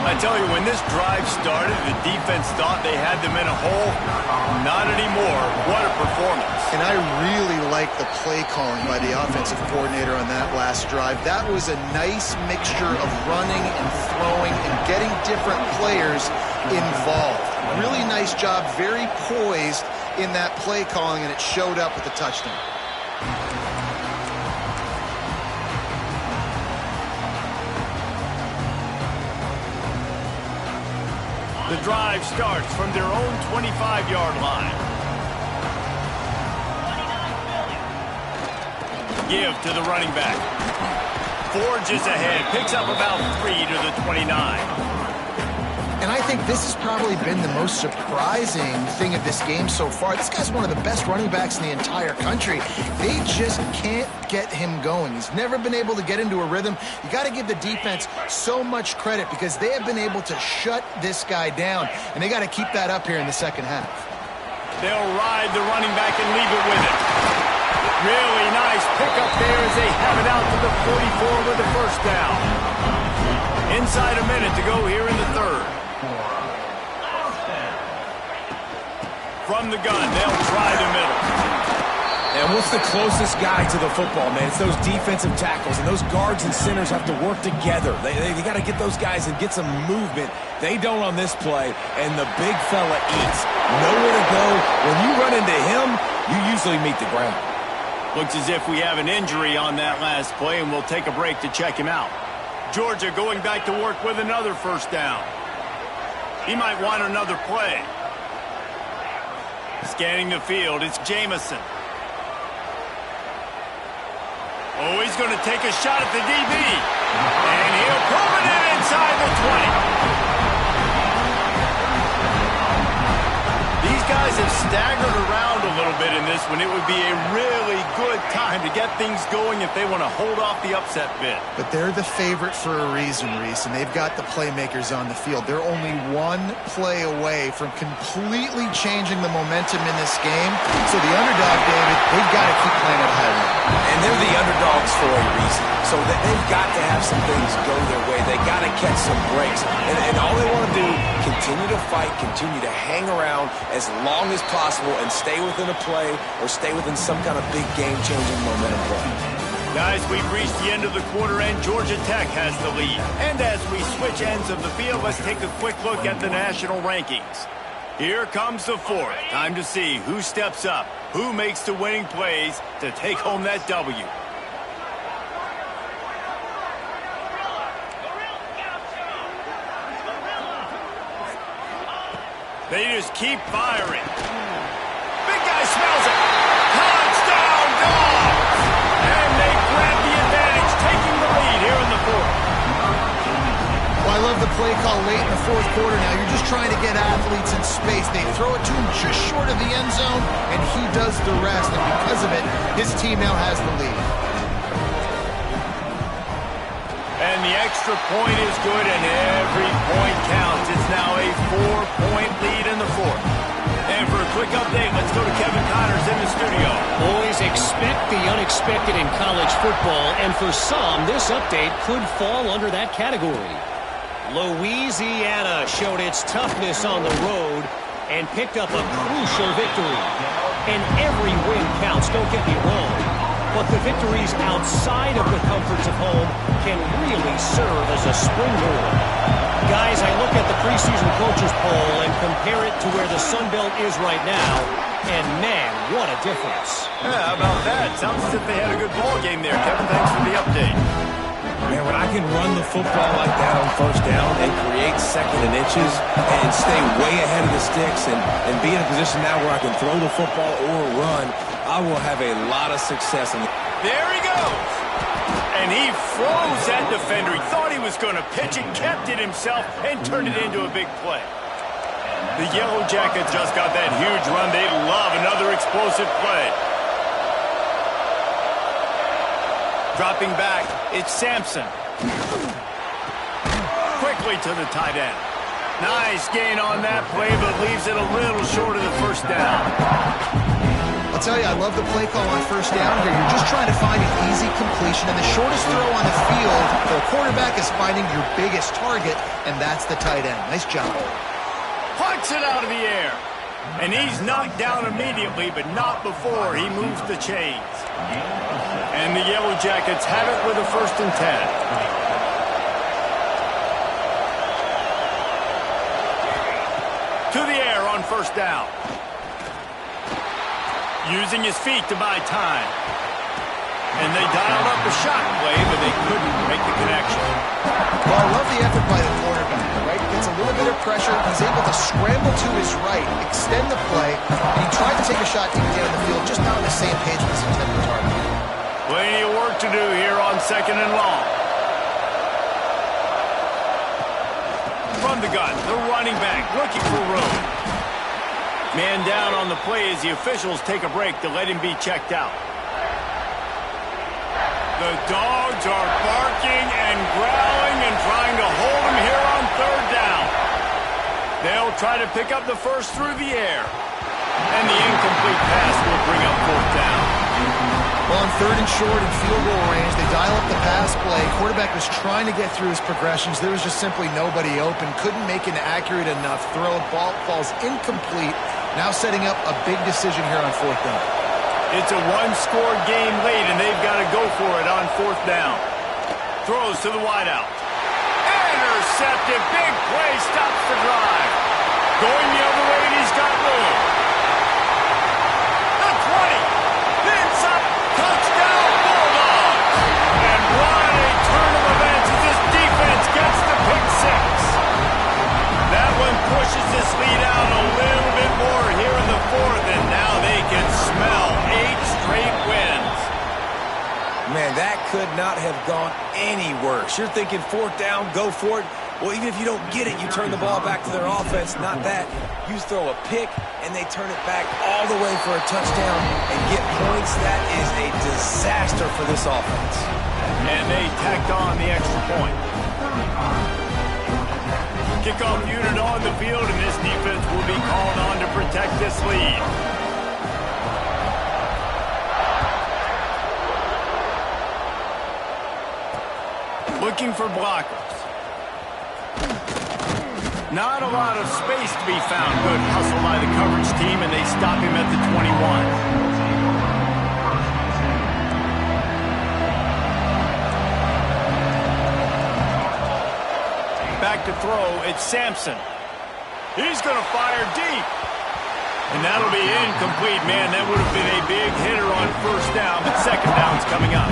Speaker 1: I tell you, when this drive started, the defense thought they had them in a hole. Not anymore. What a performance.
Speaker 4: And I really like the play calling by the offensive coordinator on that last drive. That was a nice mixture of running and throwing and getting different players involved. Really nice job, very poised in that play calling, and it showed up with the touchdown.
Speaker 1: The drive starts from their own 25-yard line. Give to the running back. Forges ahead, picks up about 3 to the 29.
Speaker 4: And I think this has probably been the most surprising thing of this game so far. This guy's one of the best running backs in the entire country. They just can't get him going. He's never been able to get into a rhythm. You got to give the defense so much credit because they have been able to shut this guy down, and they got to keep that up here in the second half.
Speaker 1: They'll ride the running back and leave it with him. Really nice pickup there as they have it out to the 44 with the first down. Inside a minute to go here in the third. From the gun, they'll try the middle.
Speaker 3: And what's the closest guy to the football, man? It's those defensive tackles, and those guards and centers have to work together. They got to get those guys and get some movement. They don't on this play, and the big fella eats. Nowhere to go. When you run into him, you usually meet the ground.
Speaker 1: Looks as if we have an injury on that last play, and we'll take a break to check him out. Georgia going back to work with another first down. He might want another play. Scanning the field, it's Jamison. Oh, he's going to take a shot at the DB. And he'll pull it in inside the 20. These guys have staggered around a little bit in this one. It would be a really good time to get things going if they want to hold off the upset bid.
Speaker 4: But they're the favorite for a reason, Reese, and they've got the playmakers on the field. They're only one play away from completely changing the momentum in this game. So the underdog, David, they've got to keep playing at a high level.
Speaker 3: And they're the underdogs for a reason. So they've got to have some things go their way. They got to catch some breaks. And all they want to do, continue to fight, continue to hang around as long as possible and stay within a play or stay within some kind of big game-changing momentum play.
Speaker 1: Guys, we've reached the end of the quarter, and Georgia Tech has the lead. And as we switch ends of the field, let's take a quick look at the national rankings. Here comes the fourth. Time to see who steps up, who makes the winning plays to take home that W. They just keep firing. Big guy smells it. Touchdown, Dogs! And they grab the advantage, taking the lead here in the fourth.
Speaker 4: Well, I love the play call late in the fourth quarter now. You're just trying to get athletes in space. They throw it to him just short of the end zone, and he does the rest. And because of it, his team now has the lead.
Speaker 1: And the extra point is good, and every point counts. It's now a 4-point lead in the fourth. And for a quick update, let's go to Kevin Connors in the studio.
Speaker 5: Always expect the unexpected in college football, and for some, this update could fall under that category. Louisiana showed its toughness on the road and picked up a crucial victory. And every win counts, don't get me wrong. But the victories outside of the comforts of home can really serve as a springboard. Guys, I look at the preseason coaches poll and compare it to where the Sun Belt is right now, and man, what a difference.
Speaker 1: Yeah, how about that? Sounds as if they had a good ball game there. Kevin, thanks for the update.
Speaker 3: Man, when I can run the football like that on first down and create second and inches and stay way ahead of the sticks and be in a position now where I can throw the football or run, I will have a lot of success.
Speaker 1: There he goes. And he froze that defender. He thought he was going to pitch it, kept it himself, and turned it into a big play. The Yellow Jackets just got that huge run. They love another explosive play. Dropping back, it's Sampson. Quickly quickly to the tight end. Nice gain on that play, but leaves it a little short of the first down.
Speaker 4: I'll tell you, I love the play call on first down here. You're just trying to find an easy completion, and the shortest throw on the field for a quarterback is finding your biggest target, and that's the tight end. Nice job.
Speaker 1: Punts it out of the air. And he's knocked down immediately, but not before he moves the chains. And the Yellow Jackets have it with a 1st and 10. To the air on first down. Using his feet to buy time. And they dialed up a shot play, but they couldn't make the connection.
Speaker 4: Well, I love the effort by the quarterback, right? Gets a little bit of pressure. He's able to scramble to his right, extend the play, and he tried to take a shot deep down the field, just not on the same page with his intended target.
Speaker 1: Plenty of work to do here on 2nd and long. From the gun, the running back looking for room. Man down on the play as the officials take a break to let him be checked out. The Dogs are barking and growling and trying to hold him here on 3rd down. They'll try to pick up the first through the air. And the incomplete pass will bring up 4th down.
Speaker 4: Well, on 3rd and short and field goal range, they dial up the pass play. Quarterback was trying to get through his progressions. There was just simply nobody open. Couldn't make an accurate enough throw. Ball falls incomplete. Now setting up a big decision here on 4th down.
Speaker 1: It's a one-score game late, and they've got to go for it on 4th down. Throws to the wideout. Intercepted. Big play. Stops the drive. Going the other way, and he's got room. The 20. Pins up. Touchdown, Bulldogs. And what a turn of events as this defense gets the pick 6. That one pushes this lead out a little bit more here in the 4th, and now they can smell 8 straight wins.
Speaker 3: Man, that could not have gone any worse. You're thinking 4th down, go for it. Well, even if you don't get it, you turn the ball back to their offense. Not that. You throw a pick, and they turn it back all the way for a touchdown and get points. That is a disaster for this offense.
Speaker 1: And they tacked on the extra point. Kickoff unit on the field, and this defense will be called on to protect this lead. Looking for blockers. Not a lot of space to be found. Good hustle by the coverage team, and they stop him at the 21. Back to throw, it's Sampson. He's going to fire deep. And that'll be incomplete, man. That would have been a big hitter on 1st down, but 2nd down's coming up.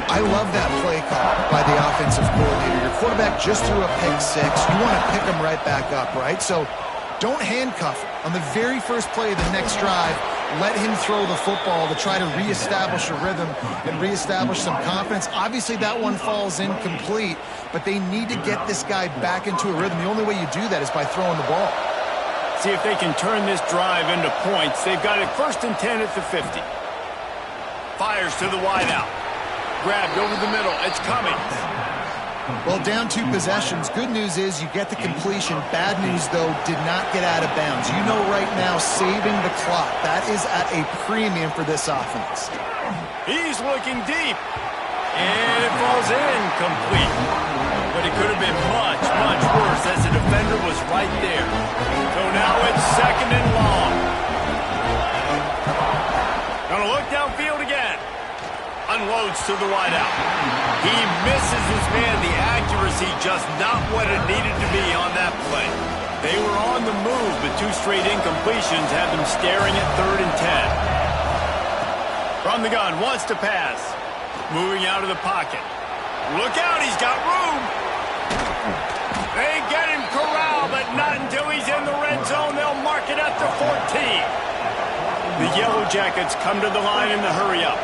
Speaker 4: I love that play call by the offensive coordinator. Your quarterback just threw a pick 6. You want to pick him right back up, right? So don't handcuff him. On the very first play of the next drive, let him throw the football to try to reestablish a rhythm and reestablish some confidence. Obviously, that one falls incomplete, but they need to get this guy back into a rhythm. The only way you do that is by throwing the ball.
Speaker 1: See if they can turn this drive into points. They've got it 1st and 10 at the 50. Fires to the wideout. Grabbed over the middle. It's coming.
Speaker 4: Well, down 2 possessions. Good news is you get the completion. Bad news, though, did not get out of bounds. You know right now, saving the clock. That is at a premium for this offense.
Speaker 1: He's looking deep. And it falls incomplete. But it could have been much, much worse as the defender was right there. So now it's 2nd and long. Gonna look downfield again. Unloads to the wideout. He misses his man. The accuracy just not what it needed to be on that play. They were on the move, but 2 straight incompletions had them staring at 3rd and 10. From the gun, wants to pass. Moving out of the pocket. Look out, he's got room. They get him corralled, but not until he's in the red zone. They'll mark it at the 14. The Yellow Jackets come to the line in the hurry-up.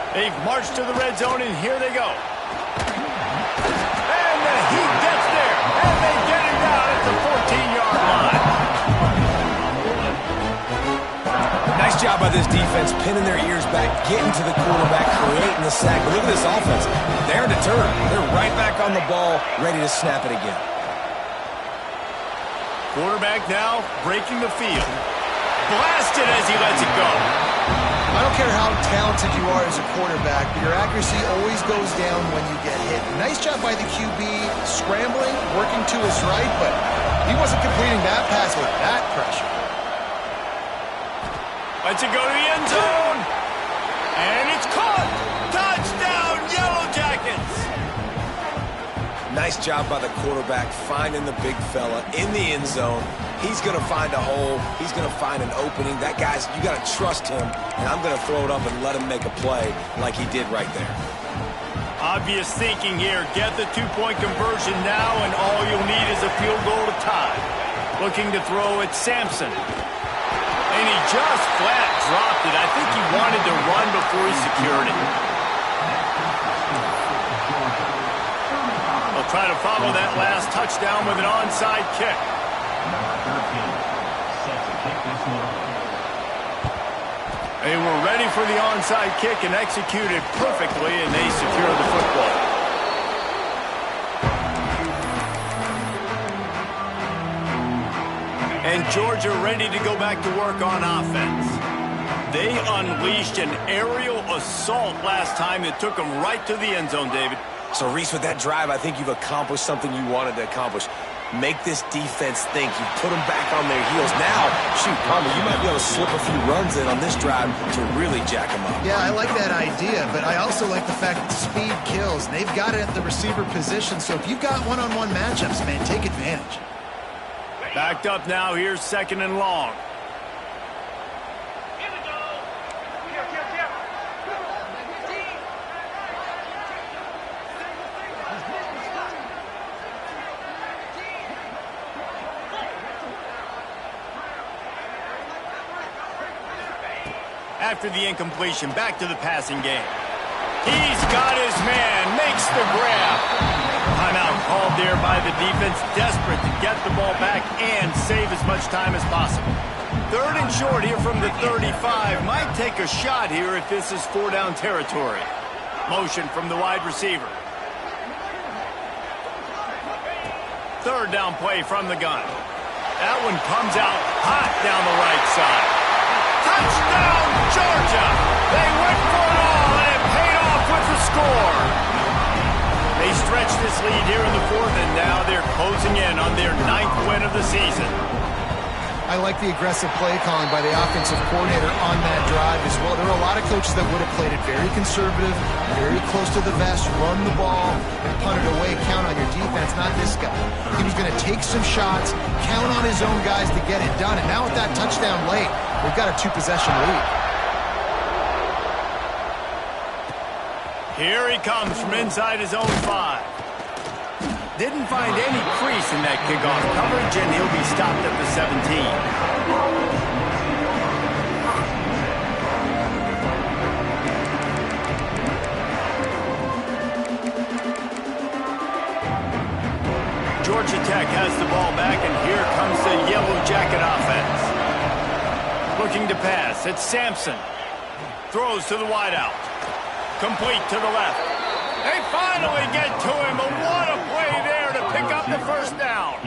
Speaker 1: They've marched to the red zone, and here they go. And the Heat gets there, and they get him down at the 14-yard line.
Speaker 3: Nice Nice job by this defense, pinning their ears back, getting to the quarterback, creating the sack. But look at this offense. They're deterred. They're right back on the ball, ready to snap it again.
Speaker 1: Quarterback now breaking the field. Blasted as he lets it go.
Speaker 4: I don't care how talented you are as a quarterback, but your accuracy always goes down when you get hit. Nice job by the QB, scrambling, working to his right, but he wasn't completing that pass with that pressure.
Speaker 1: Lets it go to the end zone. And it's caught. Touchdown, Yellow Jackets.
Speaker 3: Nice job by the quarterback finding the big fella in the end zone. He's going to find a hole. He's going to find an opening. That guy's, you got to trust him, and I'm going to throw it up and let him make a play like he did right there.
Speaker 1: Obvious thinking here. Get the two-point conversion now, and all you'll need is a field goal to tie. Looking to throw at Sampson. And he just flat dropped it. I think he wanted to run before he secured it. They'll try to follow that last touchdown with an onside kick. They were ready for the onside kick and executed perfectly, and they secured the football. And Georgia ready to go back to work on offense. They unleashed an aerial assault last time that took them right to the end zone, David.
Speaker 3: So, Reese, with that drive, I think you've accomplished something you wanted to accomplish. Make this defense think. You put them back on their heels. Now, shoot, Palmer, you might be able to slip a few runs in on this drive to really jack them up.
Speaker 4: Yeah, I like that idea, but I also like the fact that speed kills. And they've got it at the receiver position, so if you've got one-on-one matchups, man, take advantage.
Speaker 1: Backed up now. Here's second and long. After the incompletion, back to the passing game. He's got his man, makes the grab. Timeout called there by the defense, desperate to get the ball back and save as much time as possible. Third and short here from the 35. Might take a shot here if this is four-down territory. Motion from the wide receiver. Third down play from the gun. That one comes out hot down the right side. Touchdown, Georgia! They went for it all, and it paid off with the score. They stretch this lead here in the fourth, and now they're closing in on their 9th win of the season.
Speaker 4: I like the aggressive play calling by the offensive coordinator on that drive as well. There are a lot of coaches that would have played it very conservative, very close to the vest, run the ball, and punt it away, count on your defense, not this guy. He was going to take some shots, count on his own guys to get it done, and now with that touchdown late, we've got a two-possession lead.
Speaker 1: Here he comes from inside his own 5. Didn't find any crease in that kickoff coverage, and he'll be stopped at the 17. Georgia Tech has the ball back, and here comes the Yellow Jacket offense. Looking to pass, it's Sampson. Throws to the wideout. Complete to the left. They finally get to him, but what a play there to pick up the first down.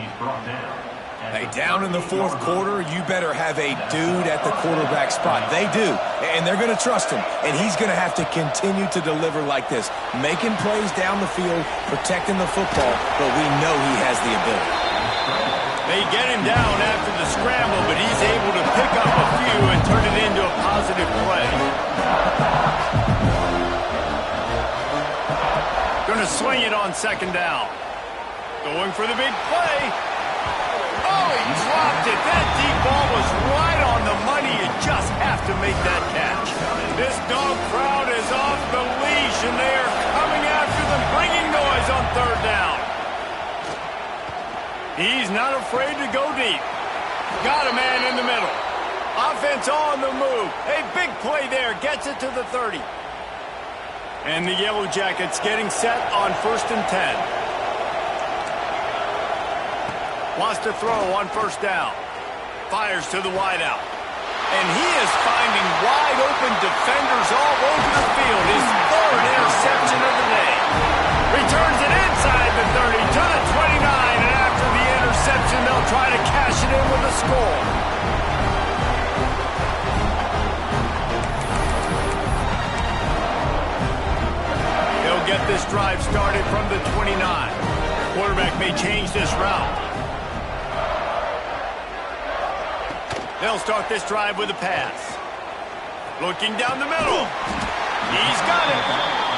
Speaker 3: Hey, down in the fourth quarter, you better have a dude at the quarterback spot. They do, and they're going to trust him, and he's going to have to continue to deliver like this, making plays down the field, protecting the football, but we know he has the ability.
Speaker 1: They get him down after the scramble, but he's able to pick up a few and turn it into a positive play. Going to swing it on second down. Going for the big play. Oh, he dropped it. That deep ball was right on the money. You just have to make that catch. This dog crowd is off the leash, and they are coming after them, bringing noise on third down. He's not afraid to go deep. Got a man in the middle. Offense on the move. A big play there. Gets it to the 30. And the Yellow Jackets getting set on 1st and 10. Wants to throw on first down. Fires to the wideout. And he is finding wide-open defenders all over the field. His third interception of the day. Returns it inside the 30 to the 29. And after the interception, they'll try to cash it in with a score. He'll get this drive started from the 29. Quarterback may change this route. They'll start this drive with a pass. Looking down the middle. He's got it.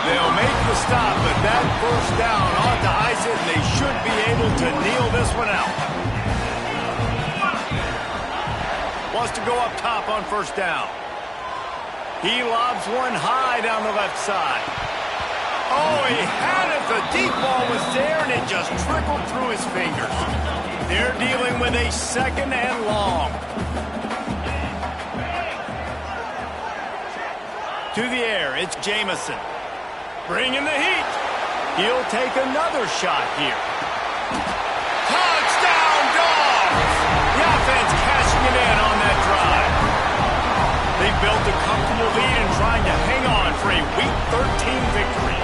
Speaker 1: They'll make the stop, but that first down ought to ice it, and they should be able to kneel this one out. Wants to go up top on first down. He lobs one high down the left side. Oh, he had it. The deep ball was there, and it just trickled through his fingers. They're dealing with a second and long. To the air, it's Jamison. Bringing the heat. He'll take another shot here. Touchdown, Dogs! The offense cashing it in on that drive. They built a comfortable lead and trying to hang on for a Week 13 victory.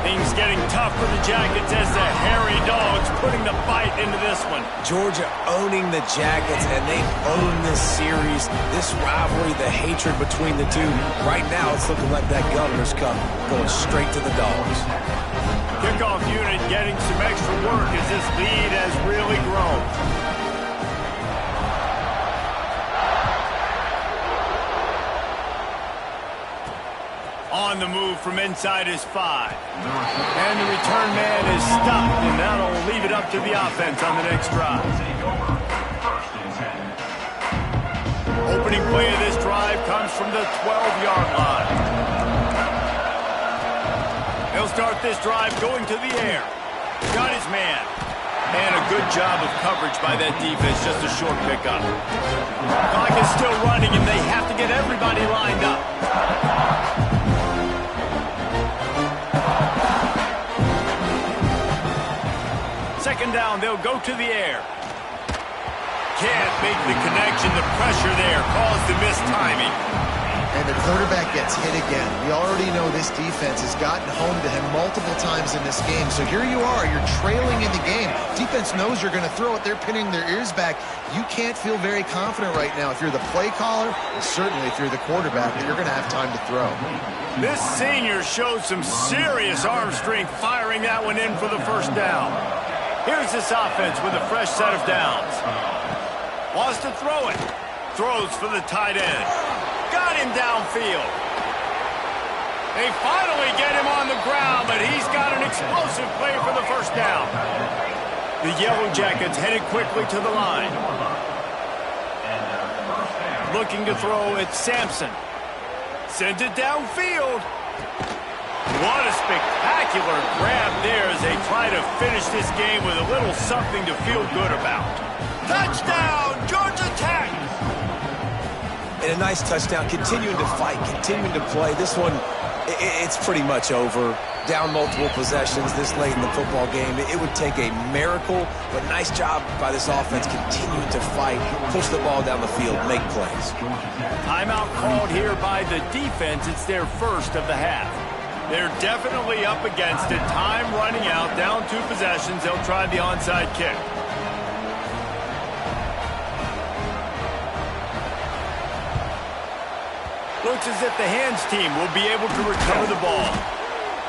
Speaker 1: Things getting tough for the Jackets as the hairy Dogs putting the bite into this one.
Speaker 3: Georgia owning the Jackets, and they own this series, this rivalry, the hatred between the two. Right now, it's looking like that Governor's Cup going straight to the Dogs.
Speaker 1: Kickoff unit getting some extra work as this lead has really grown. On the move from inside his 5. And the return man is stopped, and that'll leave it up to the offense on the next drive. Opening play of this drive comes from the 12-yard line. He'll start this drive going to the air. Got his man. And a good job of coverage by that defense, just a short pickup. Clock is still running, and they have to get everybody lined up. Second down, they'll go to the air. Can't make the connection. The pressure there caused the missed timing.
Speaker 4: And the quarterback gets hit again. We already know this defense has gotten home to him multiple times in this game. So here you are. You're trailing in the game. Defense knows you're going to throw it. They're pinning their ears back. You can't feel very confident right now. If you're the play caller, and certainly if you're the quarterback, you're going to have time to throw.
Speaker 1: This senior showed some serious arm strength firing that one in for the first down. Here's this offense with a fresh set of downs. Wants to throw it. Throws for the tight end. Got him downfield. They finally get him on the ground, but he's got an explosive play for the first down. The Yellow Jackets headed quickly to the line. Looking to throw at Sampson. Sends it downfield. What a spectacular grab there as they try to finish this game with a little something to feel good about. Touchdown, Georgia Tech!
Speaker 3: And a nice touchdown, continuing to fight, continuing to play. This one, it's pretty much over. Down multiple possessions this late in the football game. It would take a miracle, but nice job by this offense continuing to fight, push the ball down the field, make plays.
Speaker 1: Timeout called here by the defense. It's their first of the half. They're definitely up against it. Time running out, down 2 possessions. They'll try the onside kick. Looks as if the hands team will be able to recover the ball.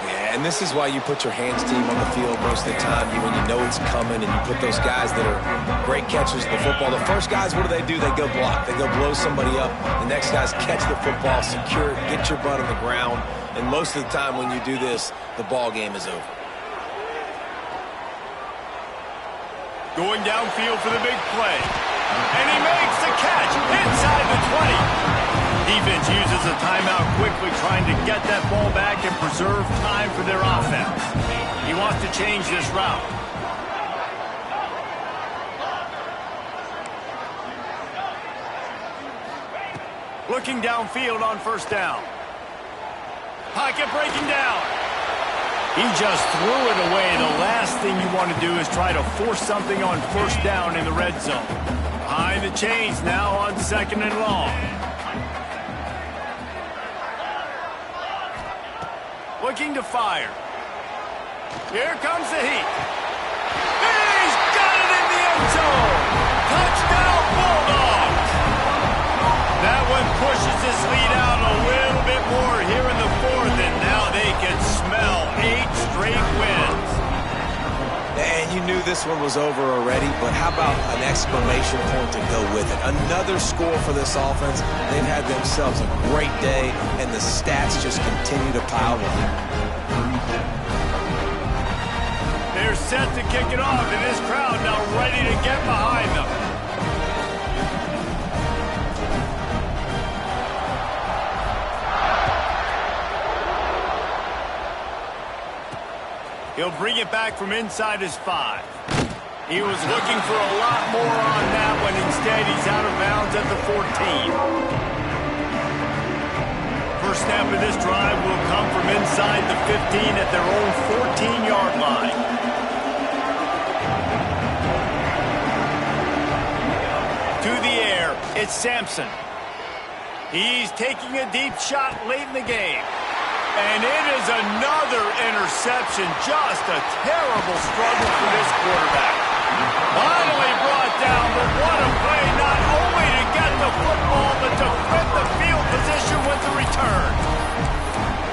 Speaker 3: Yeah, and this is why you put your hands team on the field most of the time. When you know it's coming, and you put those guys that are great catchers of the football. The first guys, what do? They go block. They go blow somebody up. The next guys catch the football, secure it, get your butt on the ground. And most of the time when you do this, the ball game is over.
Speaker 1: Going downfield for the big play. And he makes the catch inside the 20. Defense uses a timeout quickly, trying to get that ball back and preserve time for their offense. He wants to change this route. Looking downfield on first down. Pocket breaking down. He just threw it away. The last thing you want to do is try to force something on first down in the red zone. Behind Making the change now on 2nd and long. Looking to fire. Here comes the heat. He's got it in the end zone. Touchdown, Bulldogs. That one pushes this lead out a little bit more here in the 4th, and now they can smell 8 straight wins.
Speaker 3: And you knew this one was over already, but how about an exclamation point to go with it? Another score for this offense. They've had themselves a great day, and the stats just continue to pile on.
Speaker 1: They're set to kick it off, and this crowd now ready to get behind them. He'll bring it back from inside his 5. He was looking for a lot more on that one. Instead, he's out of bounds at the 14. First snap of this drive will come from inside the 15 at their own 14-yard line. To the air, it's Sampson. He's taking a deep shot late in the game. And it is another interception. Just a terrible struggle for this quarterback. Finally brought down, but what a play, not only to get the football, but to flip the field position with the return.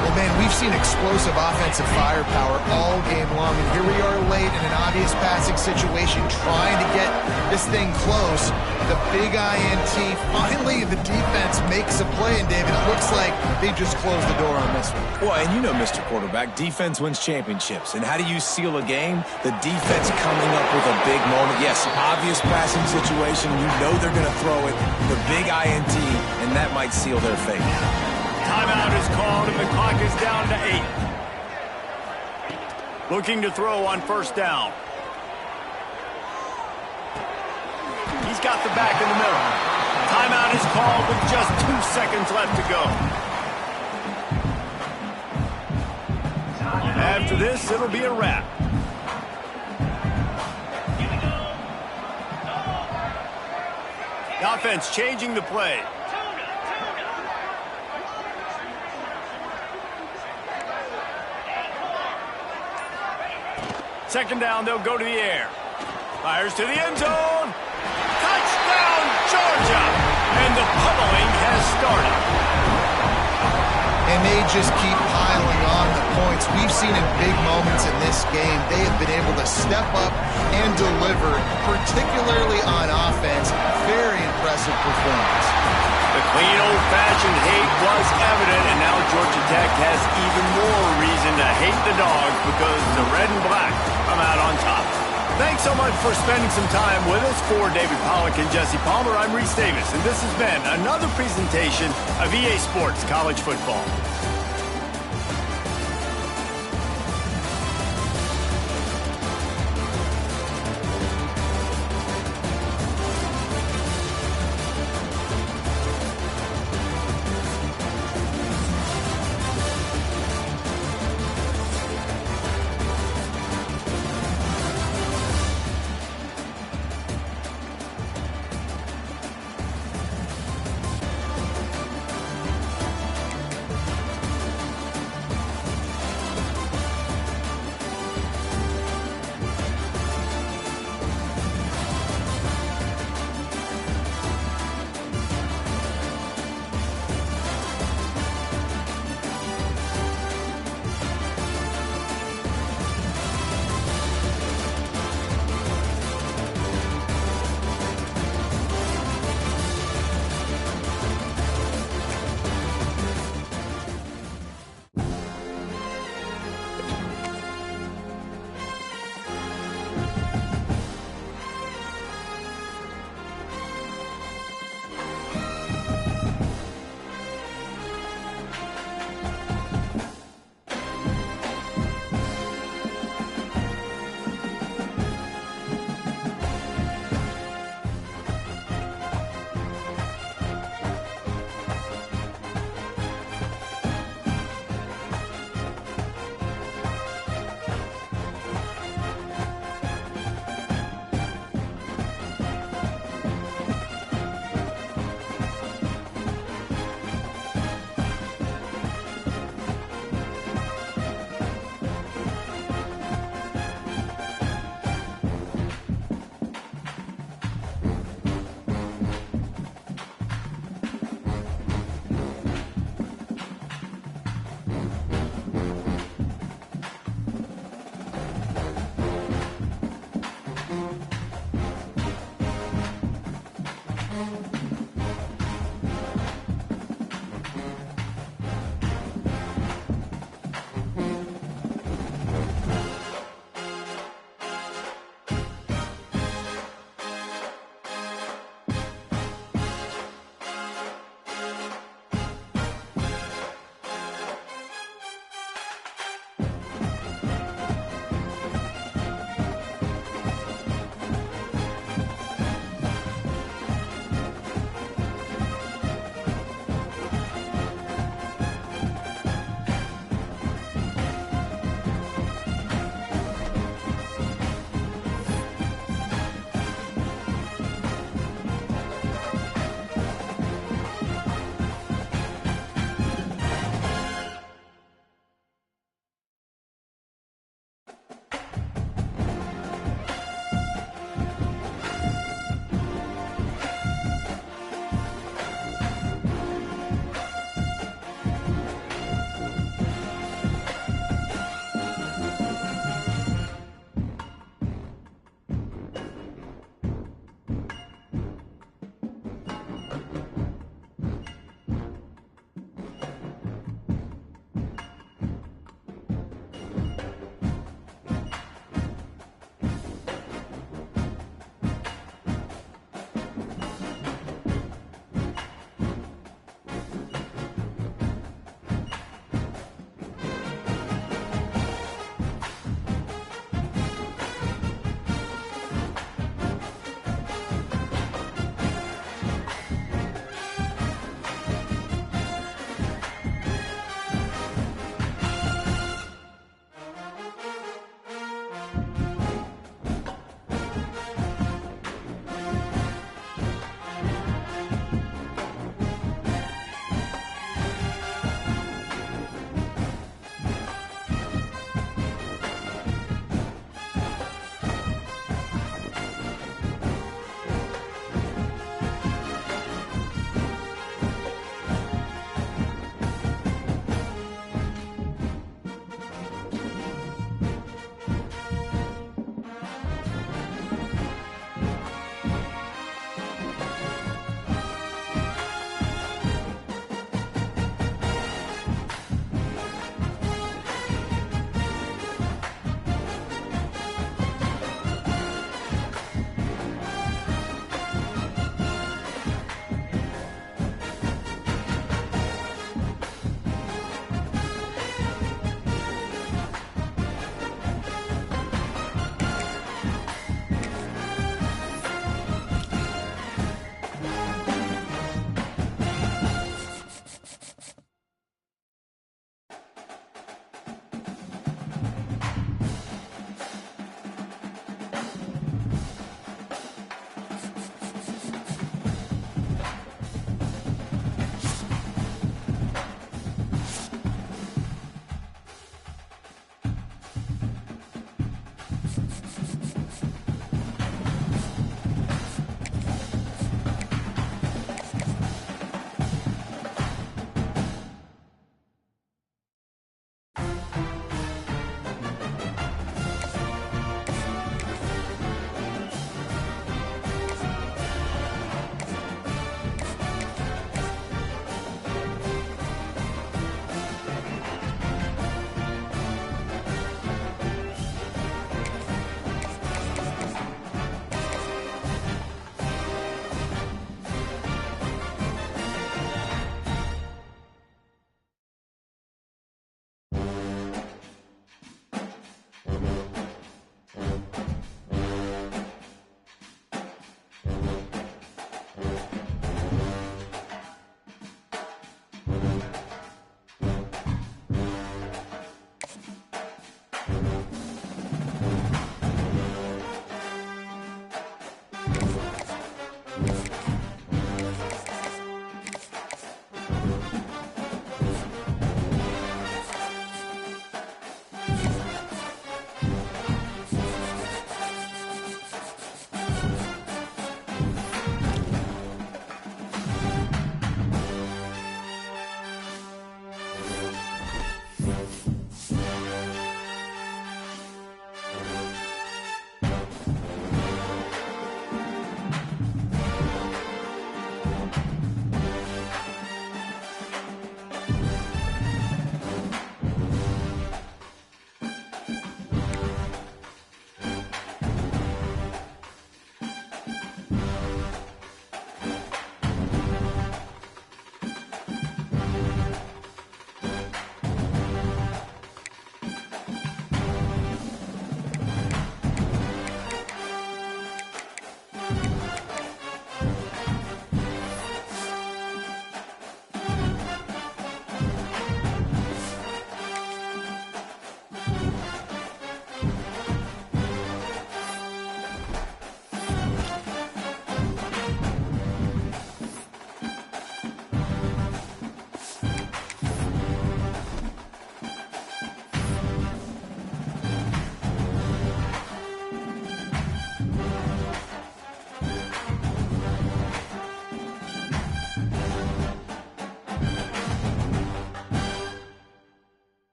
Speaker 4: Well, man, we've seen explosive offensive firepower all game long, and here we are late in an obvious passing situation trying to get this thing close. The big INT, finally the defense makes a play, and David, it looks like they just closed the door on this one.
Speaker 3: Well, and you know, Mr. Quarterback, defense wins championships. And how do you seal a game? The defense coming up with a big moment. Yes, obvious passing situation. You know they're going to throw it. The big INT, and that might seal their fate.
Speaker 1: Timeout is called, and the clock is down to 8. Looking to throw on 1st down. He's got the back in the middle. Timeout is called with just 2 seconds left to go. After this, it'll be a wrap. The offense changing the play. Second down, they'll go to the air. Fires to the end zone. Touchdown, Georgia! And the pummeling has started.
Speaker 4: And they just keep piling on the points. We've seen in big moments in this game, they have been able to step up and deliver, particularly on offense. Very impressive performance.
Speaker 1: The clean, old-fashioned hate was evident, and now Georgia Tech has even more reason to hate the Dogs because the red and black come out on top. Thanks so much for spending some time with us. For David Pollack and Jesse Palmer, I'm Reese Davis, and this has been another presentation of EA Sports College Football.